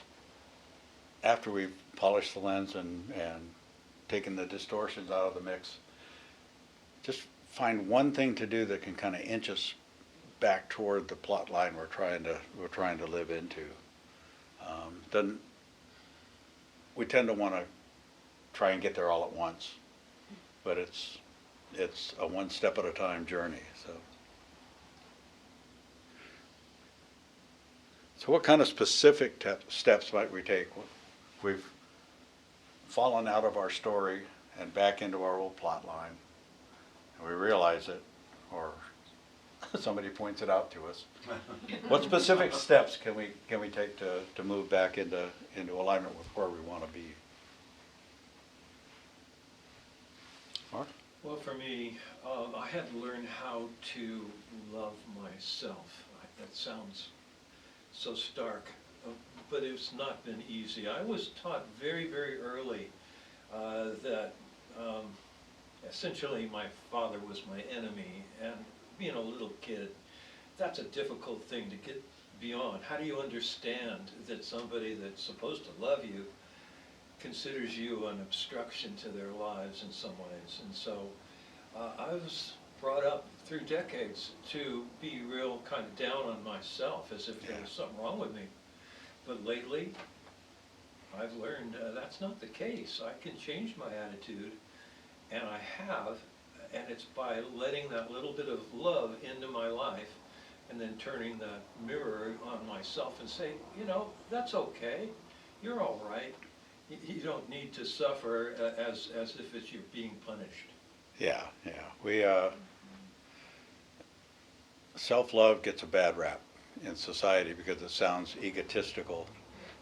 after we've polished the lens and taken the distortions out of the mix, just find one thing to do that can kind of inch us back toward the plot line we're trying to live into. Then we tend to want to try and get there all at once, but it's a one step at a time journey. So what kind of specific steps might we take? We've fallen out of our story and back into our old plot line, and we realize it, or somebody points it out to us. What specific steps can we take to move back into alignment with where we want to be? Mark? Well, for me, I had to learn how to love myself. That sounds so stark, but it's not been easy. I was taught very, very early that essentially my father was my enemy, and being a little kid, that's a difficult thing to get beyond. How do you understand that somebody that's supposed to love you considers you an obstruction to their lives in some ways? And so I was brought up through decades to be real kind of down on myself, as if there was something wrong with me. But lately, I've learned that's not the case. I can change my attitude, and I have, and it's by letting that little bit of love into my life, and then turning the mirror on myself and say, you know, that's okay. You're all right. You don't need to suffer as if it's you're being punished. Yeah. We, self-love gets a bad rap in society because it sounds egotistical.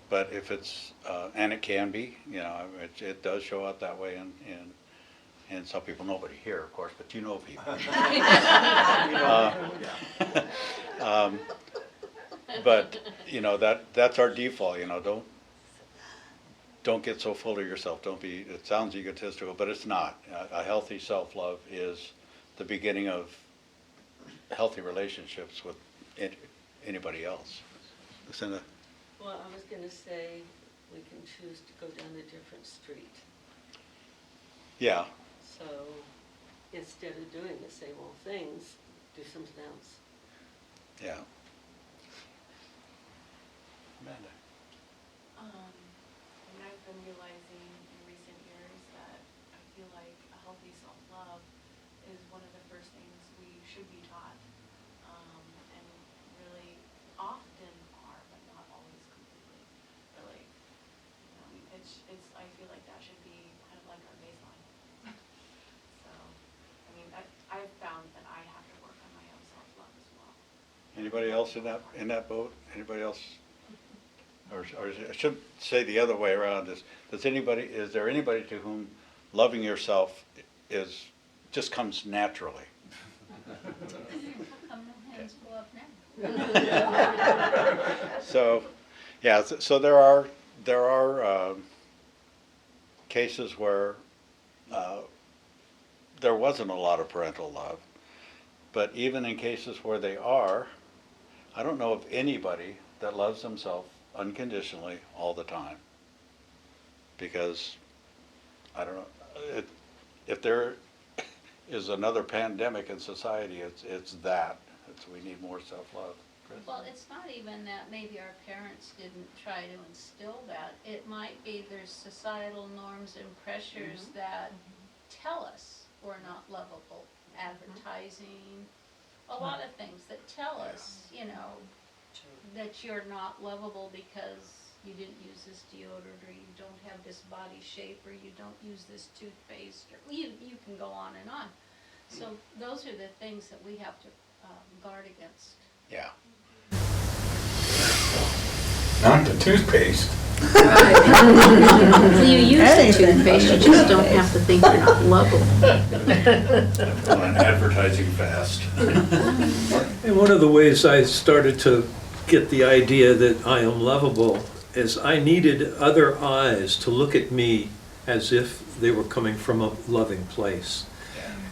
But if it's, and it can be, you know, it does show up that way in some people. Nobody here, of course, but you know people. But, you know, that's our default, you know, don't get so full of yourself. Don't be, it sounds egotistical, but it's not. A healthy self-love is the beginning of healthy relationships with anybody else. Lucinda? Well, I was going to say we can choose to go down a different street. Yeah. So instead of doing the same old things, do something else. Yeah. Amanda? And I've been realizing in recent years that I feel like a healthy self-love is one of the first things we should be taught, and really often are, but not always completely. Really, it's. I feel like that should be kind of like our baseline. So, I mean, I've found that I have to work on my own self-love as well. Anybody else in that boat? Anybody else? Or I should say the other way around is there anybody to whom loving yourself just comes naturally? How many hands go up now? So, yeah, so there are cases where there wasn't a lot of parental love, but even in cases where they are, I don't know of anybody that loves themselves unconditionally all the time, because I don't know if there is another pandemic in society, it's that we need more self-love. Well, it's not even that maybe our parents didn't try to instill that. It might be there's societal norms and pressures that tell us we're not lovable. Advertising, a lot of things that tell us, you know, that you're not lovable because you didn't use this deodorant, or you don't have this body shape, or you don't use this toothpaste, or you can go on and on. So those are the things that we have to guard against. Yeah. Not the toothpaste. Well, you use the toothpaste, you just don't have to think you're not lovable. On an advertising fast. And one of the ways I started to get the idea that I am lovable is I needed other eyes to look at me as if they were coming from a loving place.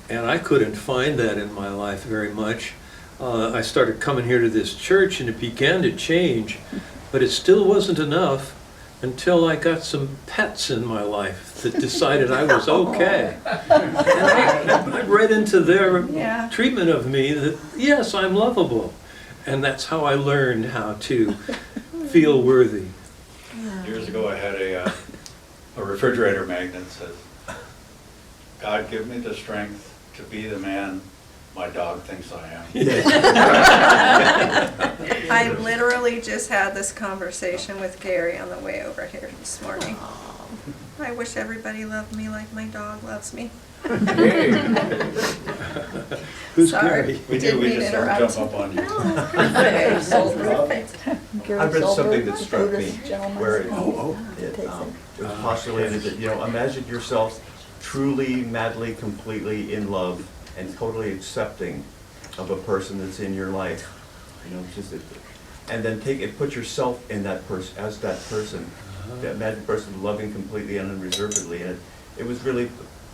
And I couldn't find that in my life very much. I started coming here to this church and it began to change, but it still wasn't enough until I got some pets in my life that decided I was okay. And I read into their treatment of me that, yes, I'm lovable. And that's how I learned how to feel worthy. Years ago I had a refrigerator magnet that says, God give me the strength to be the man my dog thinks I am. I literally just had this conversation with Gary on the way over here this morning. I wish everybody loved me like my dog loves me. Who's Sorry, Gary? We didn't mean to just interrupt. jump up on you. No, I read something that struck me where it was postulated that, you know, imagine yourself truly, madly, completely in love and totally accepting of a person that's in your life, you know, just and then put yourself in that person, as that person, that magic person, loving completely and unreservedly, and it was really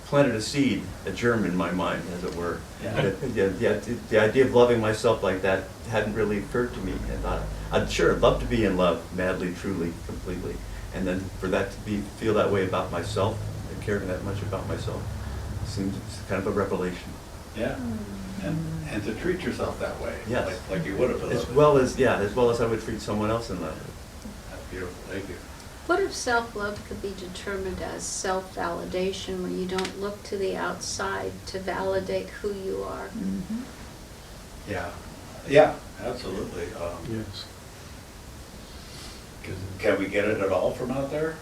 planted a seed, a germ in my mind, as it were. The idea of loving myself like that hadn't really occurred to me. I thought, I'd love to be in love, madly, truly, completely, and then for that to feel that way about myself and care that much about myself seems kind of a revelation. Yeah, and to treat yourself that way. Yes. Like you would have. As well as, yeah, as well as I would treat someone else in love. That's beautiful, thank you. What if self-love could be determined as self-validation, where you don't look to the outside to validate who you are? Yeah, absolutely. Yes. Can we get it at all from out there?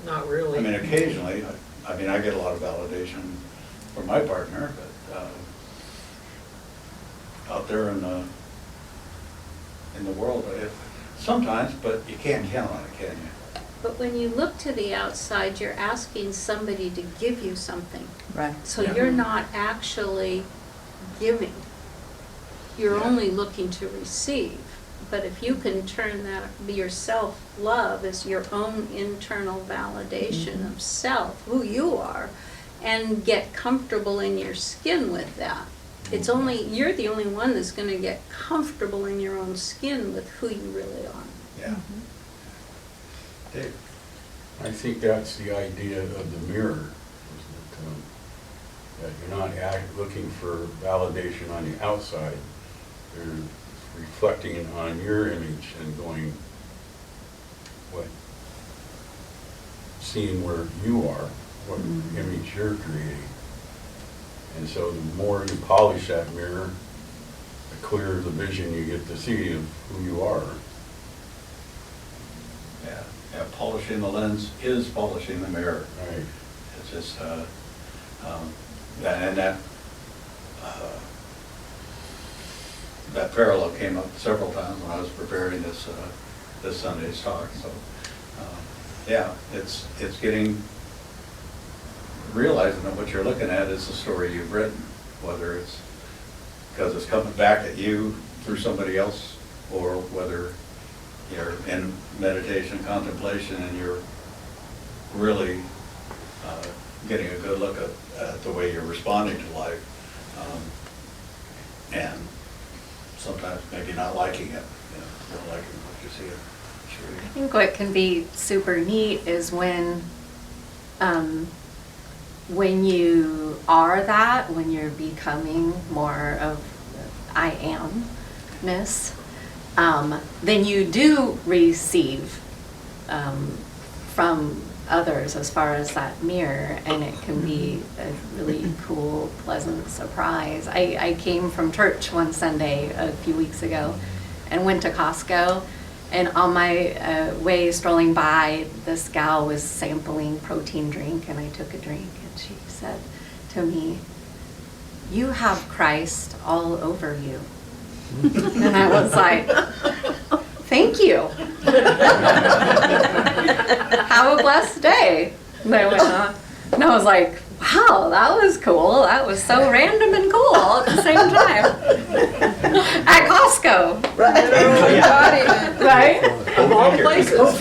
Not I mean, occasionally, I mean, I get a lot of validation from my partner, but out there in the world, sometimes, but you can't count on it, can you? But when you look to the outside, you're asking somebody to give you something. Right. So Yeah. you're not actually giving. You're Yeah. only looking to receive. But if you can turn that, your self-love as your own internal validation of self, who you are, and get comfortable in your skin with that. It's only, you're the only one that's gonna get comfortable in your own skin with who you really are. Yeah. Dave? I think that's the idea of the mirror, isn't it? That you're not looking for validation on the outside. You're reflecting on your image and going, seeing where you are, what image you're creating. And so the more you polish that mirror, the clearer the vision you get to see of who you are. Yeah, polishing the lens is polishing the mirror. Right. It's just, and that parallel came up several times when I was preparing this Sunday's talk. So, yeah, it's realizing that what you're looking at is the story you've written, whether it's because it's coming back at you through somebody else, or whether you're in meditation, contemplation, and you're really getting a good look at the way you're responding to life, and sometimes maybe not liking it, not liking what you see. I think what can be super neat is when you are that, when you're becoming more of I amness, then you do receive from others as far as that mirror, and it can be a really cool, pleasant surprise. I came from church one Sunday a few weeks ago and went to Costco, and on my way strolling by, this gal was sampling protein drink, and I took a drink, and she said to me, "You have Christ all over you." And I was like, "Thank you. Have a blessed day." And I went on, and I was like, "Wow, that was cool. That was so random and cool all at the same time." At Costco. Right? Of all places.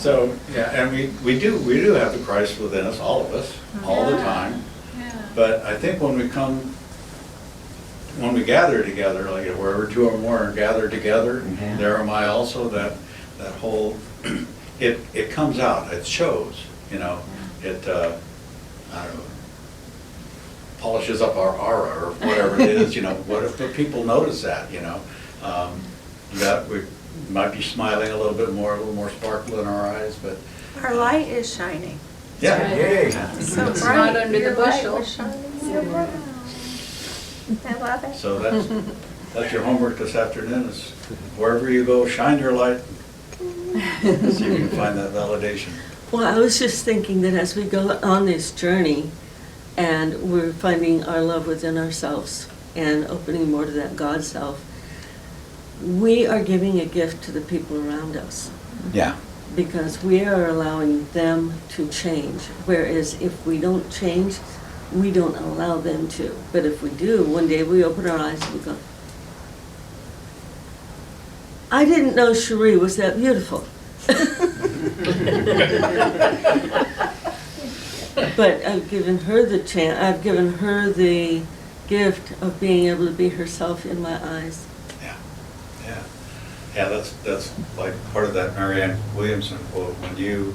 So, yeah, and we do have the Christ within us, all of us, all the time. Yeah. But I think when we gather together, like wherever two or more are gathered together, there am I also, that whole, it comes out, it shows, it, I don't know, polishes up our aura or whatever it is, what if the people notice that, that we might be smiling a little more sparkle in our eyes, but. Our light is shining. Yeah. Yay. So It's bright. not under the Your light bushel. was shining so bright. I love it. So that's your homework this afternoon, is wherever you go, shine your light. See if you can find that validation. Well, I was just thinking that as we go on this journey and we're finding our love within ourselves and opening more to that God self, we are giving a gift to the people around us. Yeah. Because we are allowing them to change. Whereas if we don't change, we don't allow them to. But if we do, one day we open our eyes and we go, I didn't know Cherie was that beautiful. But I've given her the chance, I've given her the gift of being able to be herself in my eyes. Yeah, that's like part of that Marianne Williamson quote, when you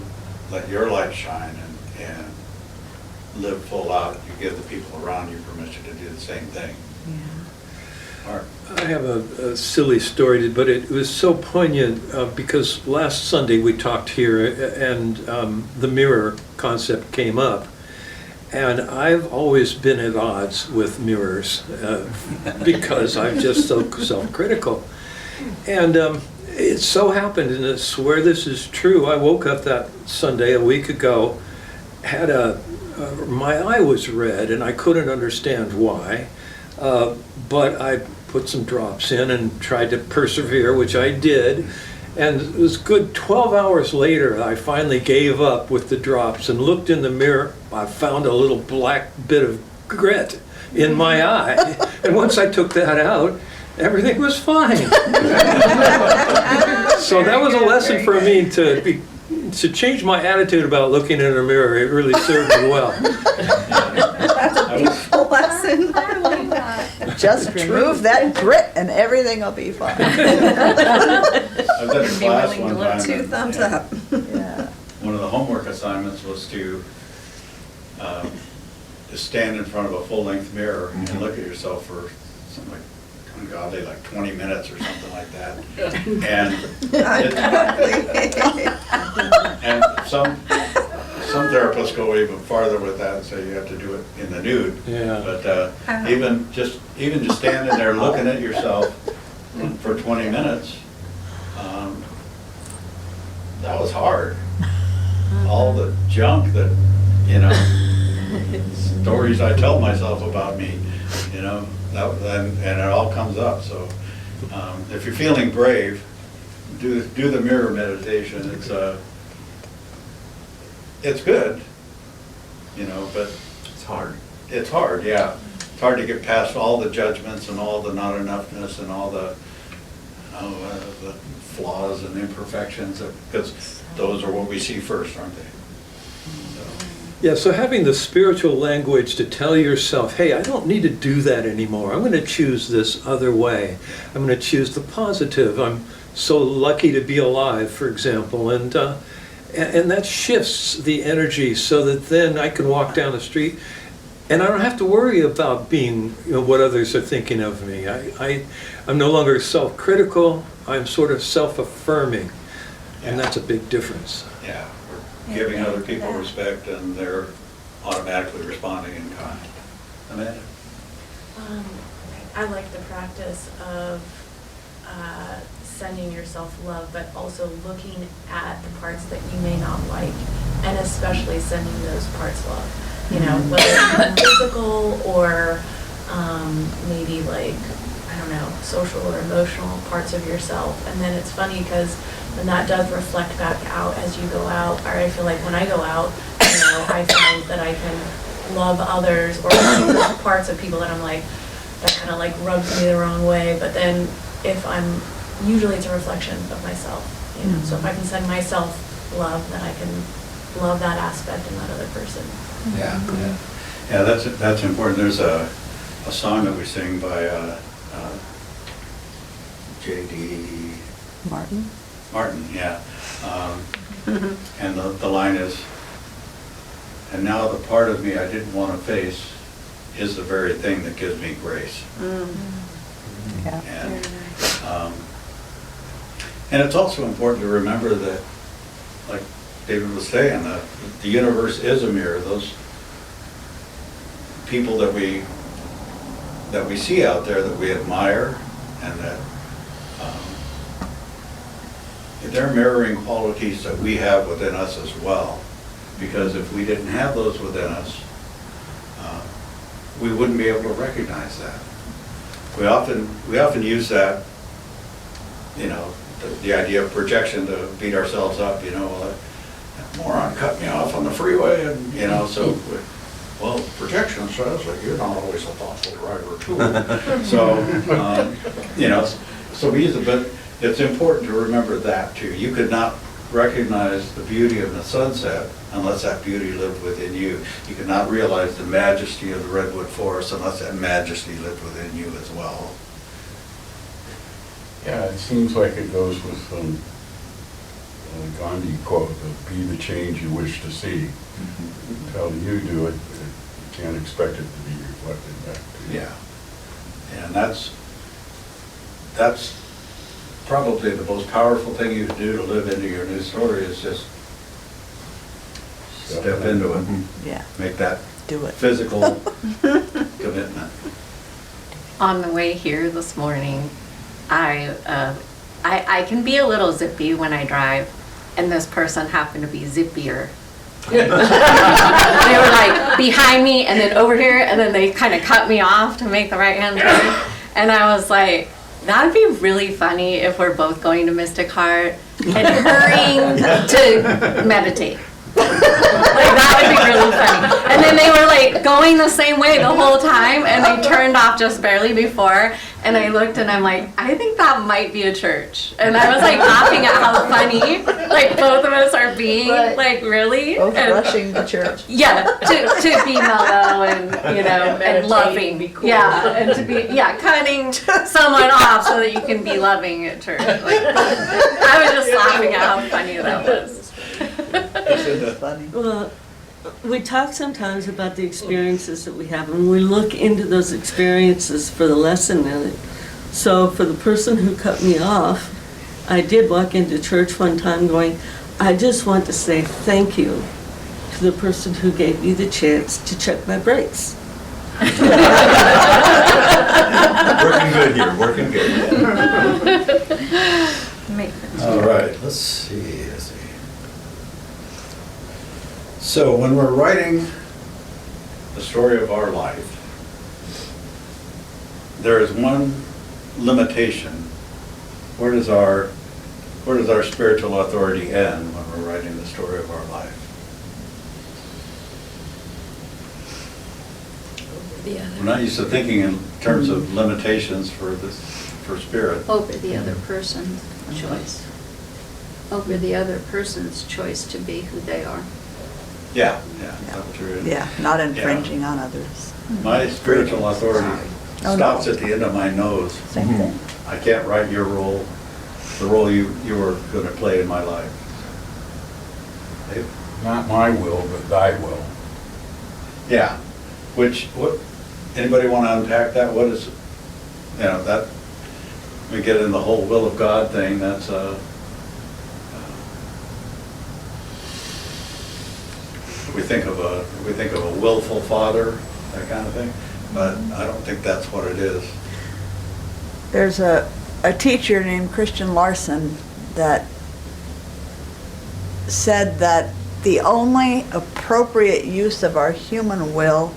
let your light shine and live full out, you give the people around you permission to do the same thing. Art. I have a silly story, but it was so poignant because last Sunday we talked here and the mirror concept came up. And I've always been at odds with mirrors because I'm just so self-critical. And it so happened, and I swear this is true, I woke up that Sunday a week ago, had my eye was red and I couldn't understand why. But I put some drops in and tried to persevere, which I did. And it was good 12 hours later, I finally gave up with the drops and looked in the mirror. I found a little black bit of grit in my eye. And once I took that out, everything was fine. So that was a lesson for me to change my attitude about looking in a mirror. It really served me well. That's a beautiful lesson. I like that. Just remove that grit and everything will be fine. I was at a Be class willing one to look time. 2 and, thumbs yeah, up. Yeah. One of the homework assignments was to stand in front of a full-length mirror and look at yourself for something like, ungodly, like 20 minutes or something like that. And and some therapists go even farther with that and say you have to do it in the nude. Yeah. But even just standing there looking at yourself for 20 minutes, that was hard. All the junk that, stories I tell myself about me, and it all comes up. So if you're feeling brave, do the mirror meditation. It's good, but It's hard. it's hard, yeah. It's hard to get past all the judgments and all the not enoughness and all the flaws and imperfections, because those are what we see first, aren't they? Yeah, so having the spiritual language to tell yourself, hey, I don't need to do that anymore. I'm going to choose this other way. I'm going to choose the positive. I'm so lucky to be alive, for example. And that shifts the energy so that then I can walk down the street and I don't have to worry about being, what others are thinking of me. I'm no longer self-critical. I'm sort of self-affirming. And that's a big difference. Yeah, we're giving other people respect and they're automatically responding in kind. Amanda? I like the practice of sending yourself love, but also looking at the parts that you may not like, and especially sending those parts love. Whether it's physical or maybe like, I don't know, social or emotional parts of yourself. And then it's funny because then that does reflect back out as you go out. Or I feel like when I go out, I find that I can love others or parts of people that I'm like, that kind of like rubs me the wrong way. But then usually it's a reflection of myself. So if I can send myself love, then I can love that aspect in that other person. Yeah, that's important. There's a song that we sing by J.D. Martin, yeah. And the line is, and now the part of me I didn't want to face is the very thing that gives me grace. Yeah. And it's also important to remember that, like David was saying, the universe is a mirror. Those people that we see out there that we admire, and that they're mirroring qualities that we have within us as well. Because if we didn't have those within us, we wouldn't be able to recognize that. We often use that, the idea of projection to beat ourselves up. That moron cut me off on the freeway, and so. Well, projection says that you're not always a thoughtful driver too. So we use it, but it's important to remember that too. You could not recognize the beauty of the sunset unless that beauty lived within you. You could not realize the majesty of the redwood forest unless that majesty lived within you as well. Yeah, it seems like it goes with Gandhi quote, of be the change you wish to see. Until you do it, you can't expect it to be reflected back to you. Yeah. And that's probably the most powerful thing you can do to live into your new story is just step into it. Yeah. Make that Do it. physical commitment. On the way here this morning, I can be a little zippy when I drive, and this person happened to be zippier. They were like behind me and then over here, and then they kind of cut me off to make the right hand turn. And I was like, that'd be really funny if we're both going to Mystic Heart and hurrying to meditate. Like, that would be really funny. And then they were like going the same way the whole time, and they turned off just barely before. And I looked and I'm like, I think that might be a church. And I was like laughing at how funny, like both of us are being, like really. Both and, rushing to church. Yeah, to be mellow and, you know, and loving. Be cool. Yeah, and to be, cutting someone off so that you can be loving at church. Like, I was just laughing at how funny that was. Funny. Well, we talk sometimes about the experiences that we have, and we look into those experiences for the lesson in it. So for the person who cut me off, I did walk into church one time going, I just want to say thank you to the person who gave me the chance to check my brakes. Working good here, working good. All right, let's see. So when we're writing the story of our life, there is one limitation. Where does our spiritual authority end when we're writing the story of our life? We're not used to thinking in terms of limitations for spirit. Over the other person's choice. Over the other person's choice to be who they are. Yeah, that's true. Yeah, not infringing on others. My spiritual authority Oh, stops no. at the end of my nose. Same thing. I can't write your role, the role you were going to play in my life. Dave? Not my will, but thy will. Yeah, anybody want to unpack that? What is, that, we get in the whole will of God thing, that's we think of a willful father, that kind of thing, but I don't think that's what it is. There's a teacher named Christian Larson that said that the only appropriate use of our human will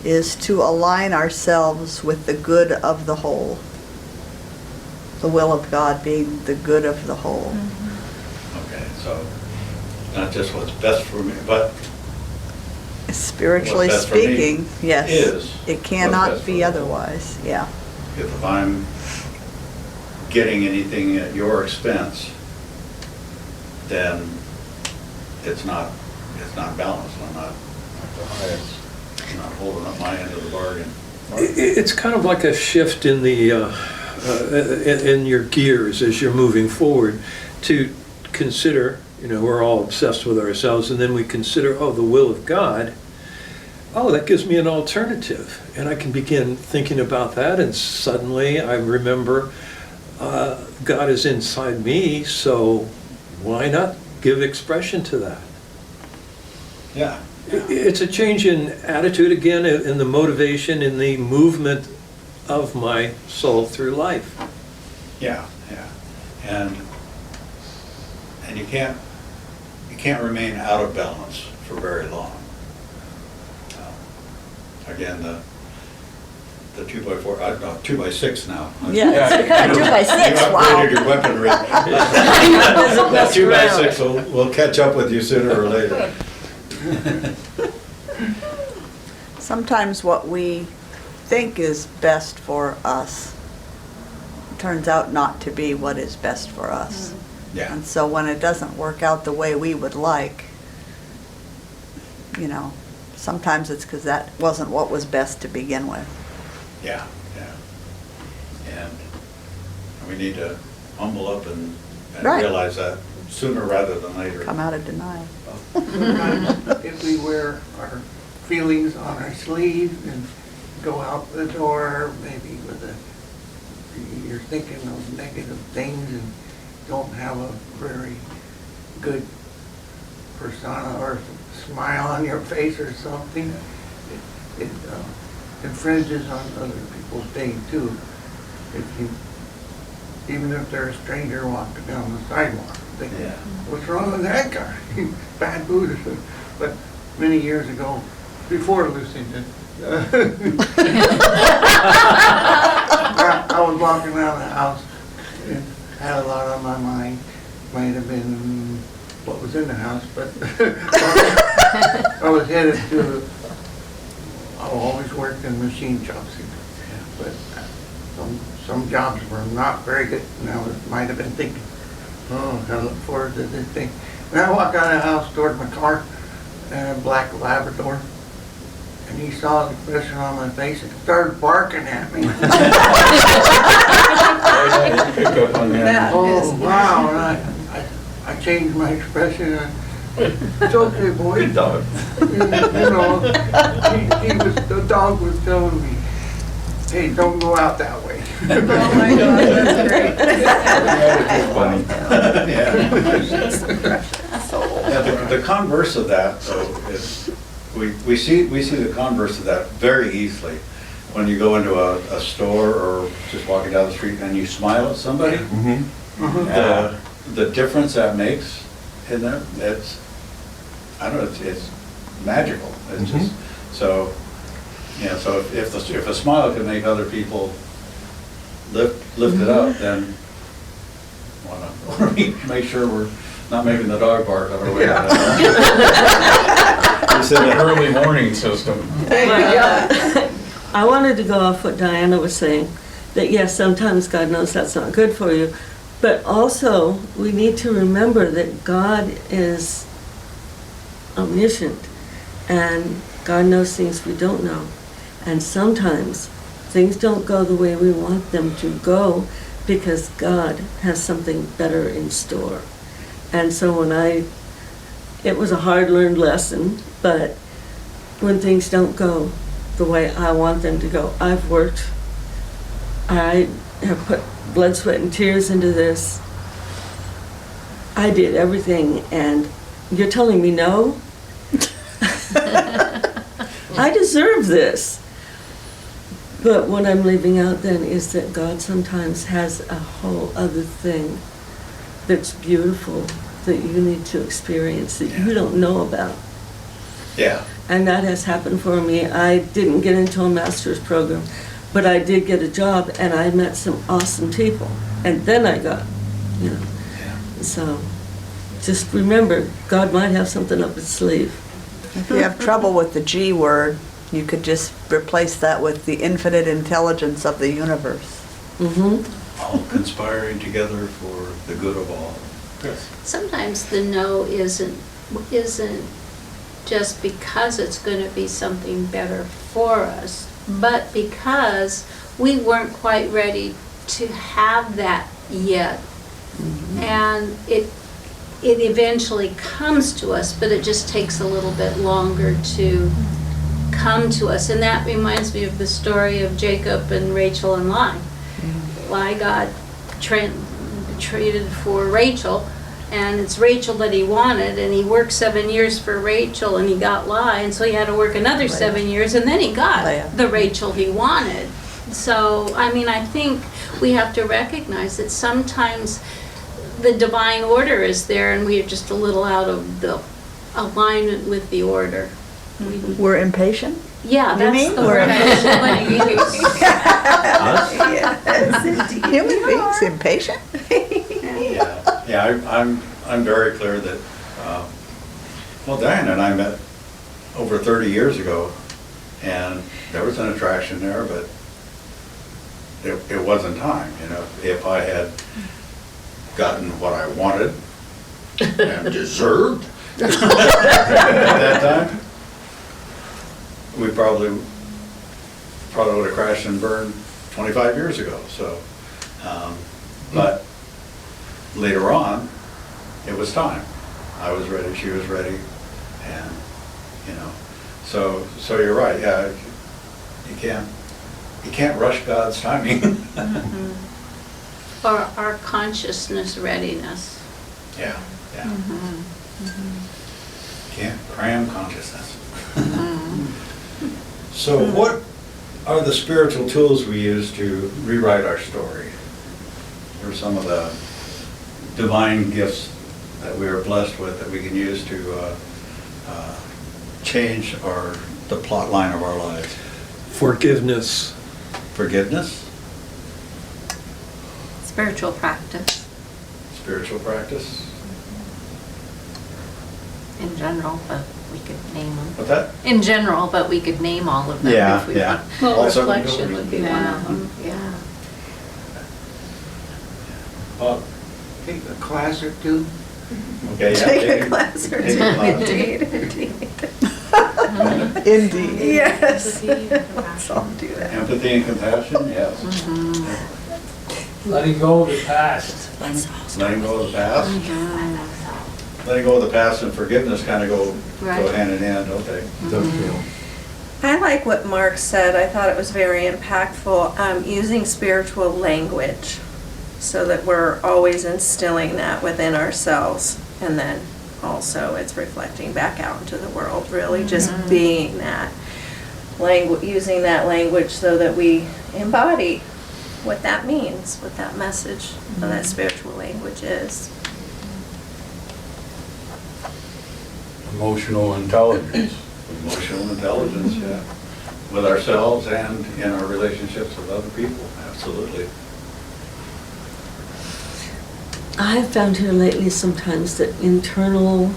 is to align ourselves with the good of the whole. The will of God being the good of the whole. Okay, so not just what's best for me, but Spiritually what's best for me speaking, yes. is It what's cannot best for be me. otherwise, yeah. If I'm getting anything at your expense, then it's not balanced. I'm not holding up my end of the bargain. It's kind of like a shift in the in your gears as you're moving forward to consider, we're all obsessed with ourselves, and then we consider, the will of God. Oh, that gives me an alternative, and I can begin thinking about that, and suddenly I remember God is inside me, so why not give expression to that? Yeah. It's a change in attitude, again, in the motivation, in the movement of my soul through life. Yeah. And you can't remain out of balance for very long. Again, the 2x4, I don't know, 2x6 now. Yeah, 2x6, You wow. upgraded your weaponry. That 2x6 will catch up with you sooner or later. Sometimes what we think is best for us turns out not to be what is best for us. Yeah. And so when it doesn't work out the way we would like, sometimes it's because that wasn't what was best to begin with. Yeah. And we need to humble up and Right. realize that sooner rather than later. Come out of denial. Sometimes if we wear our feelings on our sleeve and go out the door, maybe with you're thinking of negative things and don't have a very good persona or smile on your face or something, it infringes on other people's day too. If you, even if they're a stranger walking down the sidewalk, they, what's wrong with that guy? Bad Buddhist. But many years ago, before Lucy did, I was walking around the house and had a lot on my mind. Might have been what was in the house, but I was headed to, I always worked in machine shops, but some jobs were not very good, and I might have been thinking, oh, I look forward to this thing. And I walked out of the house toward my car, and a black Labrador, and he saw the expression on my face and started barking at me. Oh, wow, and I changed my expression, and it's okay, boy. Good dog. You know, the dog was telling me, hey, don't go out that way. Oh my God, that's great. It's funny. The converse of that, though, is we see the converse of that very easily when you go into a store or just walking down the street and you smile at somebody. The difference that makes in there, it's, I don't know, it's magical. It's just so. Yeah, so if a smile can make other people lift it up, then wanna make sure we're not making the dog bark on our way out. It's an early warning system. I wanted to go off what Diana was saying, that yes, sometimes God knows that's not good for you, but also we need to remember that God is omniscient and God knows things we don't know. And sometimes things don't go the way we want them to go because God has something better in store. And so it was a hard-learned lesson, but when things don't go the way I want them to go, I have put blood, sweat, and tears into this. I did everything, and you're telling me no? I deserve this. But what I'm leaving out then is that God sometimes has a whole other thing that's beautiful that you need to experience that you don't know about. Yeah. And that has happened for me. I didn't get into a master's program, but I did get a job and I met some awesome people. And then I got, so just remember, God might have something up his sleeve. If you have trouble with the G word, you could just replace that with the infinite intelligence of the universe. All conspiring together for the good of all. Sometimes the no isn't just because it's going to be something better for us, but because we weren't quite ready to have that yet. And it eventually comes to us, but it just takes a little bit longer to come to us. And that reminds me of the story of Jacob and Rachel and Lai. Lai got treated for Rachel, and it's Rachel that he wanted, and he worked 7 years for Rachel and he got Lai, and so he had to work another 7 years, and then he got the Rachel he wanted. So, I mean, I think we have to recognize that sometimes the divine order is there and we are just a little out of the alignment with the order. We're impatient? Yeah, You that's mean? the word I was going to use. Yes, human beings impatient? Yeah, I'm very clear that, well, Diana and I met over 30 years ago, and there was an attraction there, but it wasn't time, If I had gotten what I wanted and deserved at that time, we probably would have crashed and burned 25 years ago. So, but later on, it it was time. I was ready, she was ready, and, you know, so you're right, yeah, you can't rush God's timing. Or our consciousness readiness. Yeah, yeah. Can't cram consciousness. So what are the spiritual tools we use to rewrite our story? What are some of the divine gifts that we are blessed with that we can use to change the plot line of our lives? Forgiveness. Forgiveness? Spiritual practice Spiritual practice? In general, but we could name them. What's that? In general, but we could name all of them Yeah, if we yeah. want. Well, All seven reflection pillars. would be one of them. Yeah. Take a class or two. Okay, yeah. Take a class or take two. a class. Indeed, indeed. Indeed. Yes. Let's all do that. Empathy and compassion, yes. Letting go of the past. Letting go of the past. Letting go of the past and forgiveness kind of go Right. hand in hand, don't they? I like what Mark said. I thought it was very impactful, using spiritual language so that we're always instilling that within ourselves. And then also it's reflecting back out into the world, really just being that language, using that language so that we embody what that means, what that message of that spiritual language is. Emotional intelligence. Emotional intelligence, yeah. With ourselves and in our relationships with other people, absolutely. I've found here lately sometimes that internal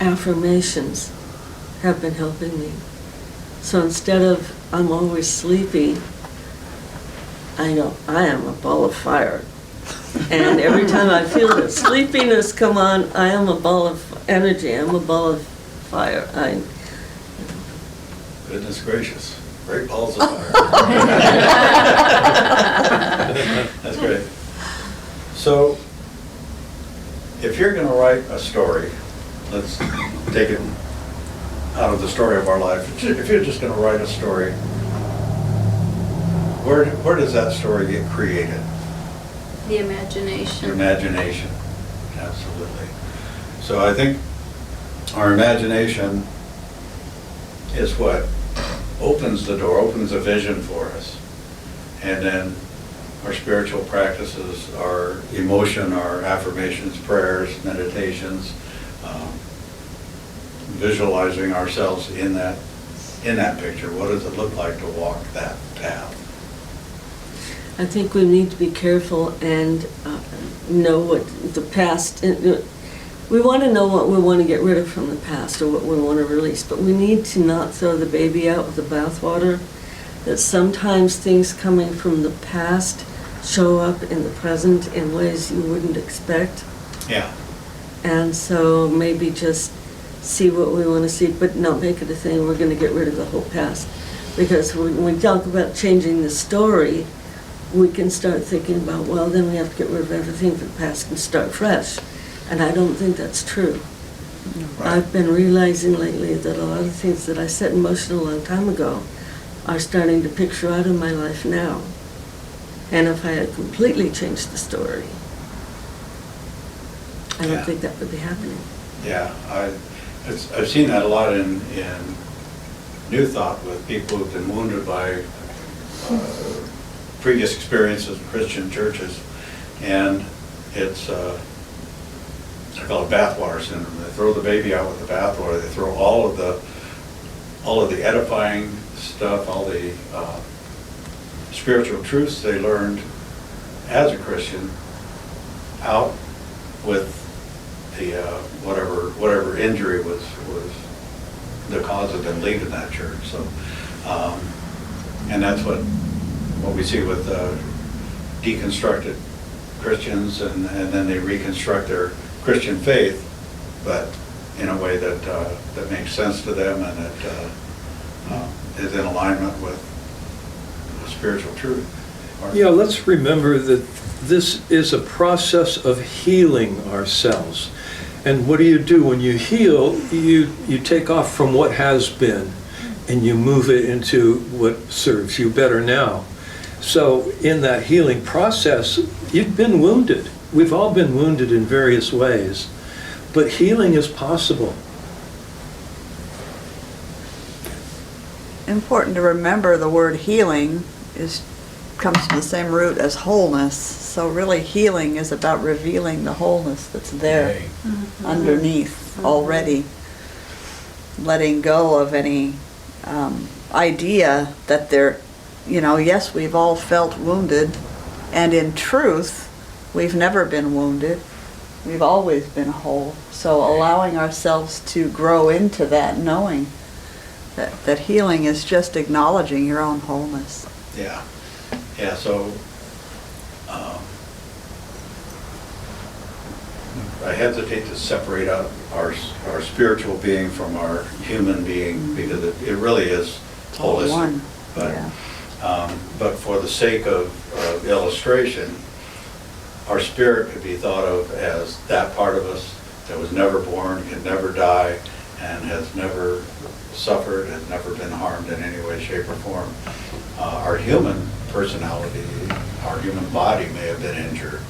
affirmations have been helping me. So instead of I'm always sleepy, I know I am a ball of fire. And every time I feel the sleepiness come on, I am a ball of energy, I'm a ball of fire. Goodness gracious, great balls of fire. That's great. So, if you're gonna write a story, let's take it out of the story of our life. If you're just gonna write a story, where does that story get created? The imagination. Imagination, absolutely. So I think our imagination is what opens the door, opens a vision for us. And then our spiritual practices, our emotion, our affirmations, prayers, meditations, visualizing ourselves in that picture. What does it look like to walk that path? I think we need to be careful and know what the past, we want to know what we want to get rid of from the past or what we want to release, but we need to not throw the baby out with the bathwater, that sometimes things coming from the past show up in the present in ways you wouldn't expect. Yeah. And so maybe just see what we want to see, but not make it a thing we're going to get rid of the whole past. Because when we talk about changing the story, we can start thinking about, well, then we have to get rid of everything from the past and start fresh. And I don't think that's true. Right. I've been realizing lately that a lot of things that I set in motion a long time ago are starting to picture out in my life now. And if I had completely changed the story, I don't Yeah. think that would be happening. Yeah, I've seen that a lot in New Thought with people who've been wounded by previous experiences in Christian churches, and it's I call it bathwater syndrome. They throw the baby out with the bathwater. They throw all of the edifying stuff, all the spiritual truths they learned as a Christian out with the whatever injury was the cause of them leaving that church. So, and that's what we see with deconstructed Christians, and then they reconstruct their Christian faith, but in a way that that makes sense to them and that is in alignment with spiritual truth. Yeah, let's remember that this is a process of healing ourselves. And what do? When you heal, you take off from what has been and you move it into what serves you better now. So in that healing process, you've been wounded. We've all been wounded in various ways, but healing is possible. Important to remember the word healing comes from the same root as wholeness. So really healing is about revealing the wholeness that's there underneath already. Letting go of any idea that yes, we've all felt wounded, and in truth, we've never been wounded. We've always been whole. So allowing ourselves to grow into that, knowing that healing is just acknowledging your own wholeness. Yeah, yeah, so I hesitate to separate out our spiritual being from our human being, because it really is holistic. One. But, Yeah. But for the sake of illustration, our spirit could be thought of as that part of us that was never born, can never die, and has never suffered, has never been harmed in any way, shape, or form. Our human personality, our human body may have been injured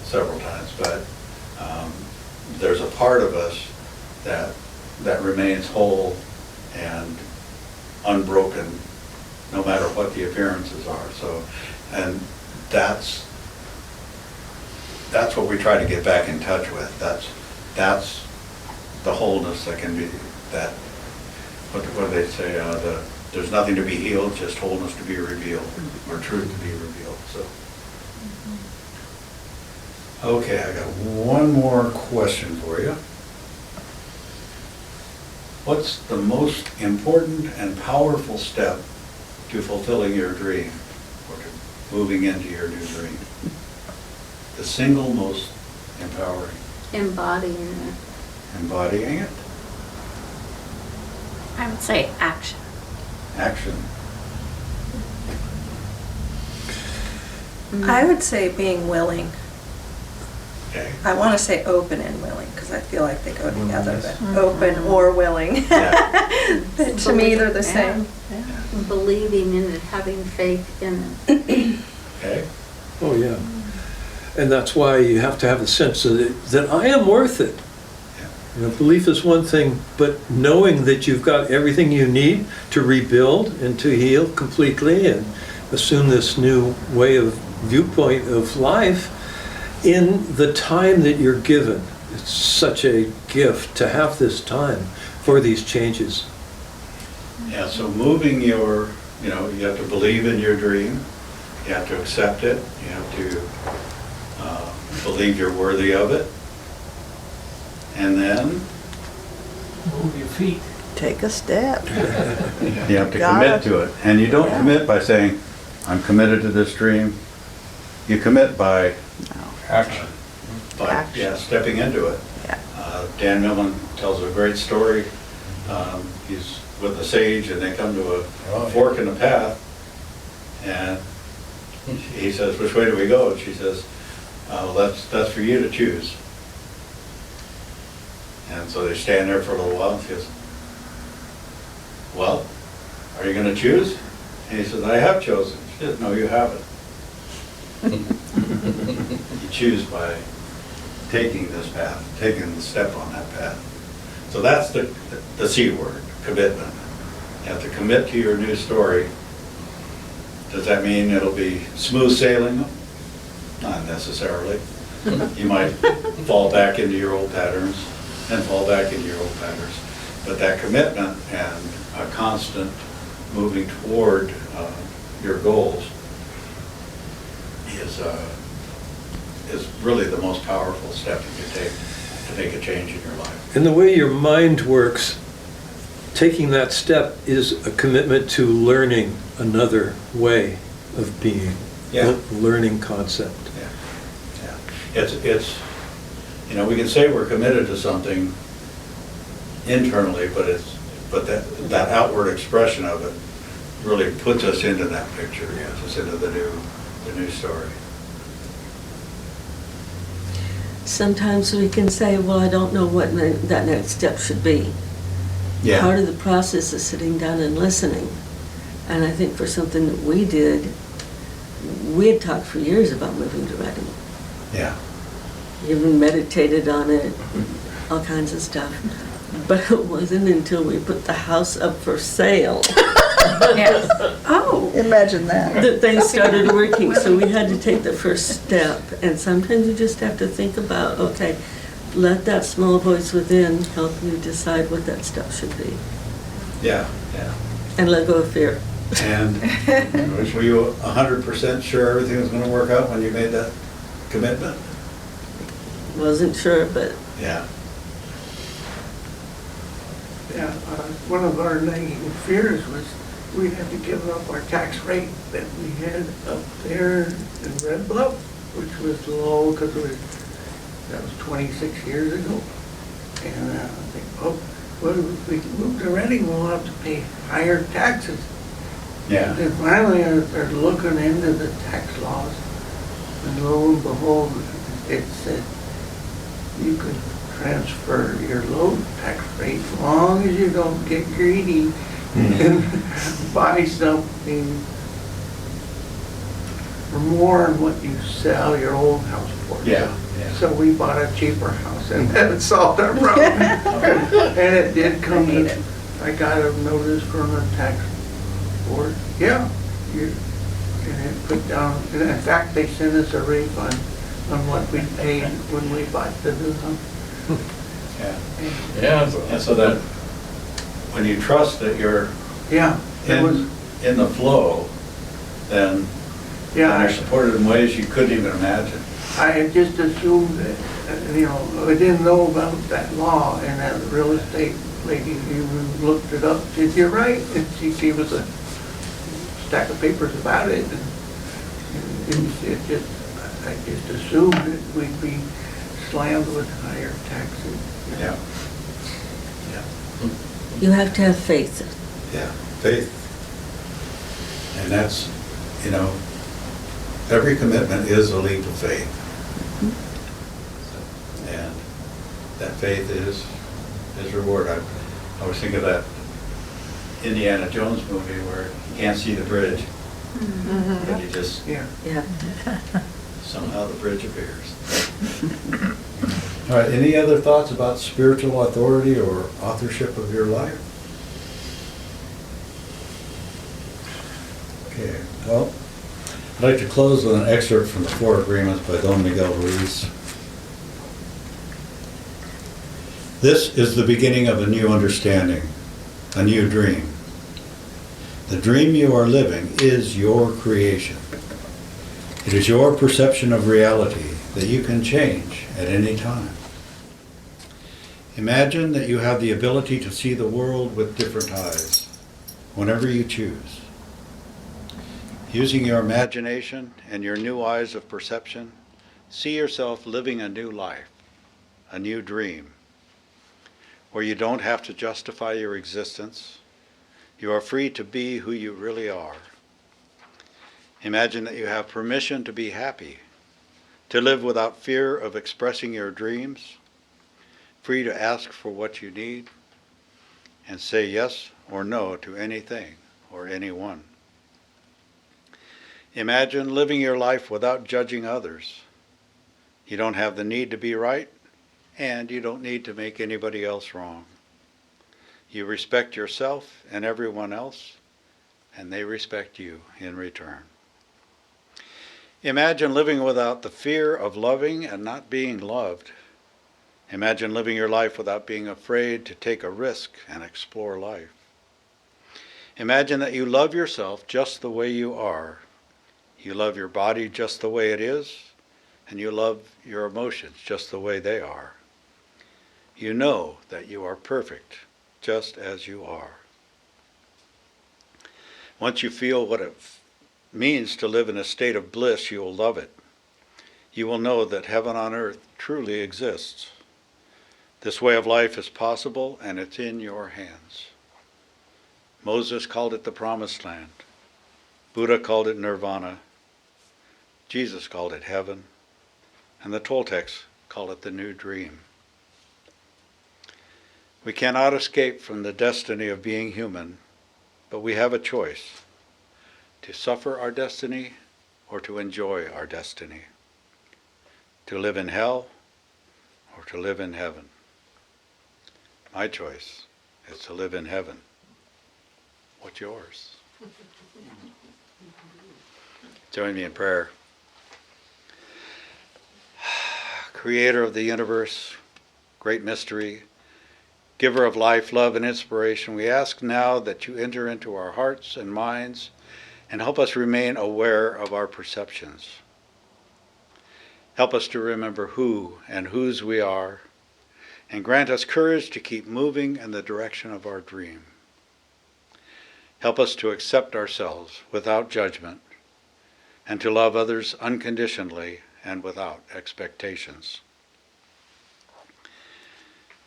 several times, but there's a part of us that remains whole and unbroken, no matter what the appearances are. So, and that's what we try to get back in touch with. That's the wholeness that can be, that, what do they say, there's nothing to be healed, just wholeness to be revealed, or truth to be revealed. So, okay, I got one more question for you. What's the most important and powerful step to fulfilling your dream, or to moving into your new dream? The single most empowering. Embodying it. Embodying it? I would say action. Action. I would say being willing. Okay. I want to say open and willing, because I feel like they go together, but open or willing. But to me, they're the same. Believing in it, having faith in it. Okay. Oh, yeah. And that's why you have to have a sense that I am worth it. You know, belief is one thing, but knowing that you've got everything you need to rebuild and to heal completely and assume this new way of viewpoint of life in the time that you're given. It's such a gift to have this time for these changes. Yeah, so moving you have to believe in your dream, you have to accept it, you have to believe you're worthy of it, and then Move your feet. Take a step. you have to commit to it. And you don't commit by saying, I'm committed to this dream. You commit by Action. by stepping into it. Yeah. Dan Millman tells a great story. He's with a sage and they come to a fork in the path, and he says, which way do we go? And she says, well, that's for you to choose. And so they stand there for a little while, and she goes, well, are you going to choose? And he says, I have chosen. She says, no, you haven't. You choose by taking this path, taking the step on that path. So that's the C word, commitment. You have to commit to your new story. Does that mean it'll be smooth sailing? Not necessarily. You might fall back into your old patterns and fall back into your old patterns. But that commitment and a constant moving toward your goals is really the most powerful step you can take to make a change in your life. And the way your mind works, taking that step is a commitment to learning another way of being, learning concept. Yeah. It's we can say we're committed to something internally, but that outward expression of it really puts us into that picture, puts us into the a new story. Sometimes we can say, well, I don't know what that next step should be. Yeah. Part of the process is sitting down and listening. And I think for something that we did, we had talked for years about moving to Reading. Yeah. Even meditated on it, all kinds of stuff. But it wasn't until we put the house up for sale Yes. Oh, Imagine that. that things started working. So we had to take the first step. And sometimes you just have to think about, okay, let that small voice within help you decide what that step should be. Yeah, yeah. And let go of fear. And were you 100% sure everything was going to work out when you made that commitment? Wasn't sure, but Yeah. Yeah, one of our nagging fears was we had to give up our tax rate that we had up there in Red Bluff, which was low because that was 26 years ago. And I think, oh, well, if we move to Reading, we'll have to pay higher taxes. Yeah. And finally, I started looking into the tax laws, and lo and behold, it said you could transfer your low tax rate as long as you don't get greedy and buy something for more than what you sell your old house for. Yeah. So we bought a cheaper house and that solved our problem. And it did come to, I got a notice from the tax board, yeah, and it put down, and in fact, they sent us a refund on what we paid when we bought the new home. Yeah. Yeah. And so that when you trust that you're Yeah, it was, in the flow, then yeah, you're supported in ways you couldn't even imagine. I had just assumed that, I didn't know about that law, and that real estate lady, who looked it up, said, you're right, and she gave us a stack of papers about it, and I just assumed that we'd be slammed with higher taxes. Yeah. you have to have faith. Yeah, faith. And that's, every commitment is a leap of faith. And that faith is reward. I was thinking of that Indiana Jones movie where you can't see the bridge, but you just, Yeah. Yeah. somehow the bridge appears. All right, any other thoughts about spiritual authority or authorship of your life? Okay, well, I'd like to close with an excerpt from the Four Agreements by Don Miguel Ruiz. This is the beginning of a new understanding, a new dream. The dream you are living is your creation. It is your perception of reality that you can change at any time. Imagine that you have the ability to see the world with different eyes, whenever you choose. Using your imagination and your new eyes of perception, see yourself living a new life, a new dream, where you don't have to justify your existence. You are free to be who you really are. Imagine that you have permission to be happy, to live without fear of expressing your dreams, free to ask for what you need, and say yes or no to anything or anyone. Imagine living your life without judging others. You don't have the need to be right, and you don't need to make anybody else wrong. You respect yourself and everyone else, and they respect you in return. Imagine living without the fear of loving and not being loved. Imagine living your life without being afraid to take a risk and explore life. Imagine that you love yourself just the way you are. You love your body just the way it is, and you love your emotions just the way they are. You know that you are perfect just as you are. Once you feel what it means to live in a state of bliss, you will love it. You will know that heaven on earth truly exists. This way of life is possible, and it's in your hands. Moses called it the Promised Land. Buddha called it Nirvana. Jesus called it heaven, and the Toltecs call it the new dream. We cannot escape from the destiny of being human, but we have a choice: to suffer our destiny or to enjoy our destiny, to live in hell or to live in heaven. My choice is to live in heaven. What's yours? Join me in prayer. Creator of the universe, great mystery, giver of life, love, and inspiration, we ask now that you enter into our hearts and minds and help us remain aware of our perceptions. Help us to remember who and whose we are, and grant us courage to keep moving in the direction of our dream. Help us to accept ourselves without judgment and to love others unconditionally and without expectations.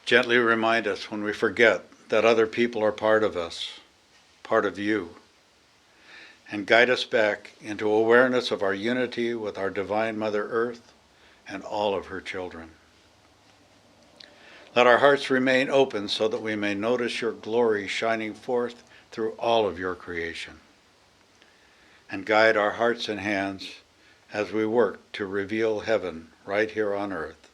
Gently remind us when we forget that other people are part of us, part of you, and guide us back into awareness of our unity with our Divine Mother Earth and all of her children. Let our hearts remain open so that we may notice your glory shining forth through all of your creation. And guide our hearts and hands as we work to reveal heaven right here on earth,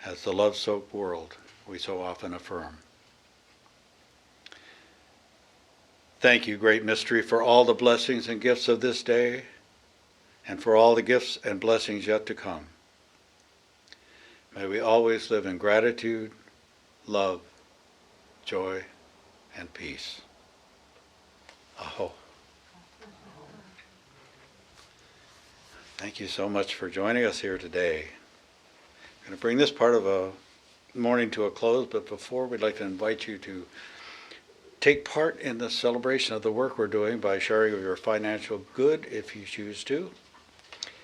as the love-soaked world we so often affirm. Thank you, Great Mystery, for all the blessings and gifts of this day, and for all the gifts and blessings yet to come. May we always live in gratitude, love, joy, and peace. Aho. Thank you so much for joining us here today. I'm going to bring this part of a morning to a close, but before, we'd like to invite you to take part in the celebration of the work we're doing by sharing your financial good if you choose to.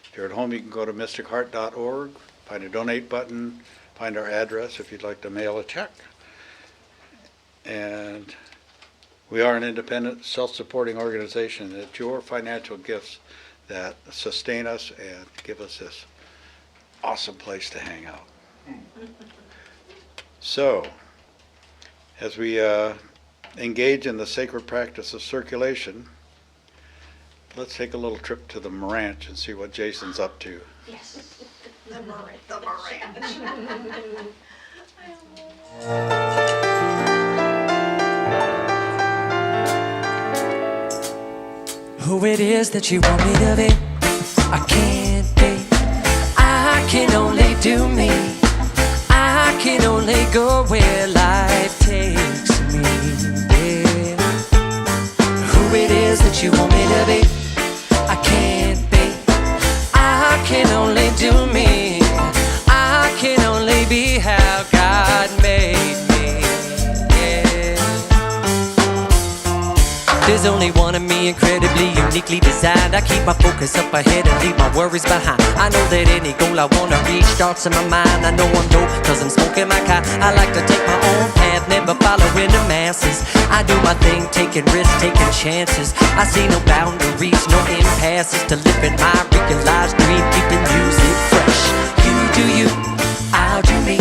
If you're at home, you can go to mysticheart.org, find a donate button, find our address if you'd like to mail a check. And we are an independent, self-supporting organization. It's your financial gifts that sustain us and give us this awesome place to hang out. So, as we engage in the sacred practice of circulation, let's take a little trip to the ranch and see what Jason's up to. Yes. The ranch. Who it is that you want me to be, I can't be. I can only do me. I can only go where life takes me. Yeah. Who it is that you want me to be, I can't be. I can only do me. I can only be how God made me. Yeah. There's only one of me, incredibly, uniquely designed. I keep my focus up ahead and leave my worries behind. I know that any goal I wanna reach starts in my mind. I know I'm dope cause I'm smoking my kind. I like to take my own path, never following the masses. I do my thing, taking risks, taking chances. I see no boundaries, no impasses to living my realized dream, keeping music fresh. You do you, I'll do me.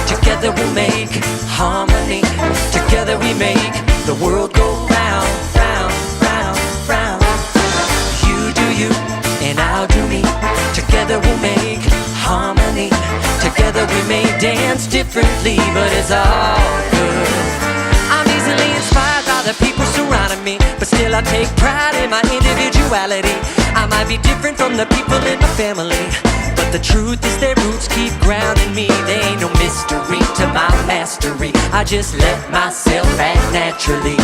Together we'll make harmony. Together we make the world go round, round, round, round. You do you, and I'll do me. Together we'll make harmony. Together we may dance differently, but it's all good. I'm easily inspired by the people surrounding me, but still I take pride in my individuality. I might be different from the people in my family, but the truth is their roots keep grounding me. There ain't no mystery to my mastery. I just let myself act naturally.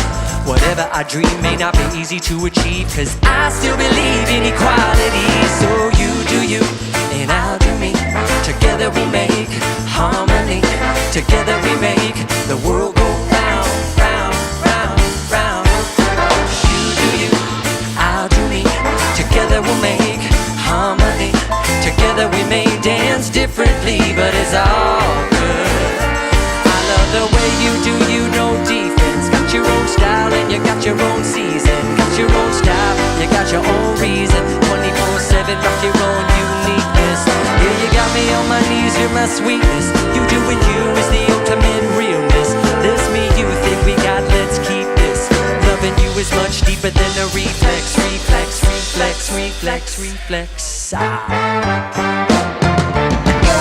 Whatever I dream may not be easy to achieve, cause I still believe in equality. So you do you, and I'll do me. Together we make harmony. Together we make the world go round, round, round, round. You do you, I'll do me. Together we'll make harmony. Together we may dance differently, but it's all good. I love the way you do you, no defense. Got your own style and you got your own season. Got your own style, you got your own reason. 24/7 living rock your own uniqueness. Yeah, you got me on my knees, you're my sweetness. You doing you is the ultimate realness. This me you think we got, let's keep this. Loving you is much deeper than a reflex. Reflex, reflex, reflex, reflex. Yo,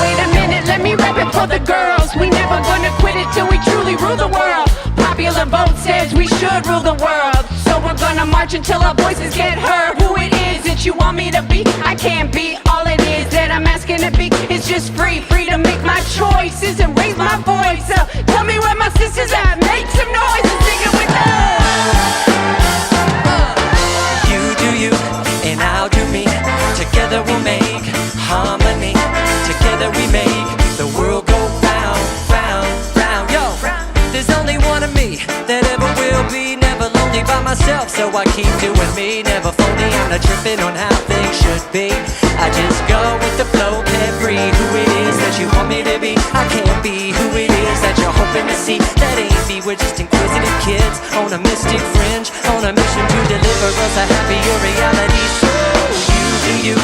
wait a minute, let me rap it for the girls. We never gonna quit it till we truly rule the world. Popular vote says we should rule the world, so we're gonna march until our voices get heard. Who it is that you want me to be, I can't be. All it is that I'm asking to be is just free to make my choices and raise my voice. So tell me where my sisters at, make some noise and sing it with us. You do you, and I'll do me. Together we'll make harmony. Together we make the world go round, round, round. Yo, there's only one of me that ever will be. Never lonely by myself, so I keep doing me. Never phony, I'm not tripping on how things should be. I just go with the flow, can't breathe. Who it is that you want me to be, I can't be. Who it is that you're hoping to see, that ain't me. We're just inquisitive kids on a mystic fringe, on a mission to deliver us a happier reality. So you do you,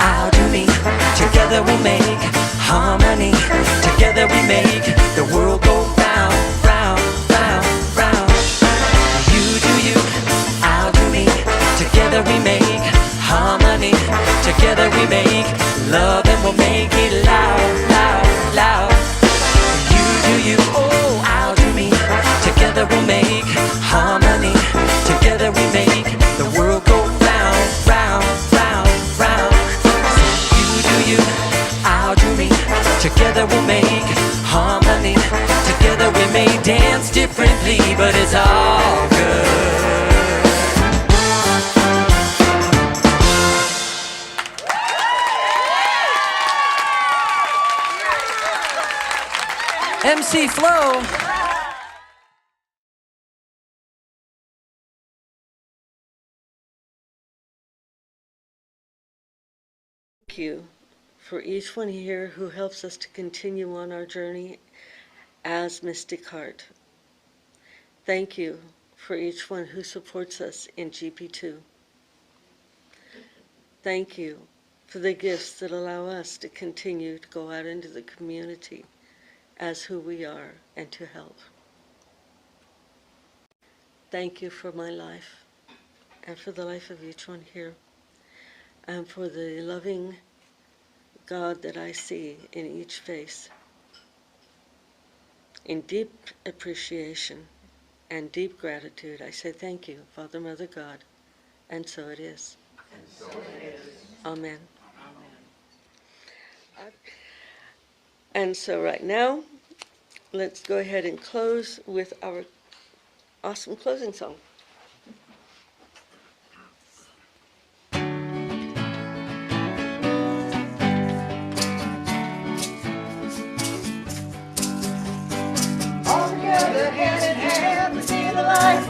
I'll do me. Together we'll make harmony. Together we make the world go round, round, round, round. You do you, I'll do me. Together we make harmony. Together we make love and we'll make it loud, loud, loud. You do you, oh, I'll do me. Together we'll make harmony. Together we make the world go round, round, round, round. You do you, I'll do me. Together we'll make harmony. Together we may dance differently, but it's all good. MC Flow. Thank you for each one here who helps us to continue on our journey as Mystic Heart. Thank you for each one who supports us in GP2. Thank you for the gifts that allow us to continue to go out into the community as who we are and to help. Thank you for my life and for the life of each one here and for the loving God that I see in each face. In deep appreciation and deep gratitude, I say thank you, Father, Mother, God, and so it is. And so it is. Amen. And so right now, let's go ahead and close with our awesome closing song. All together, hand in hand, we see the light.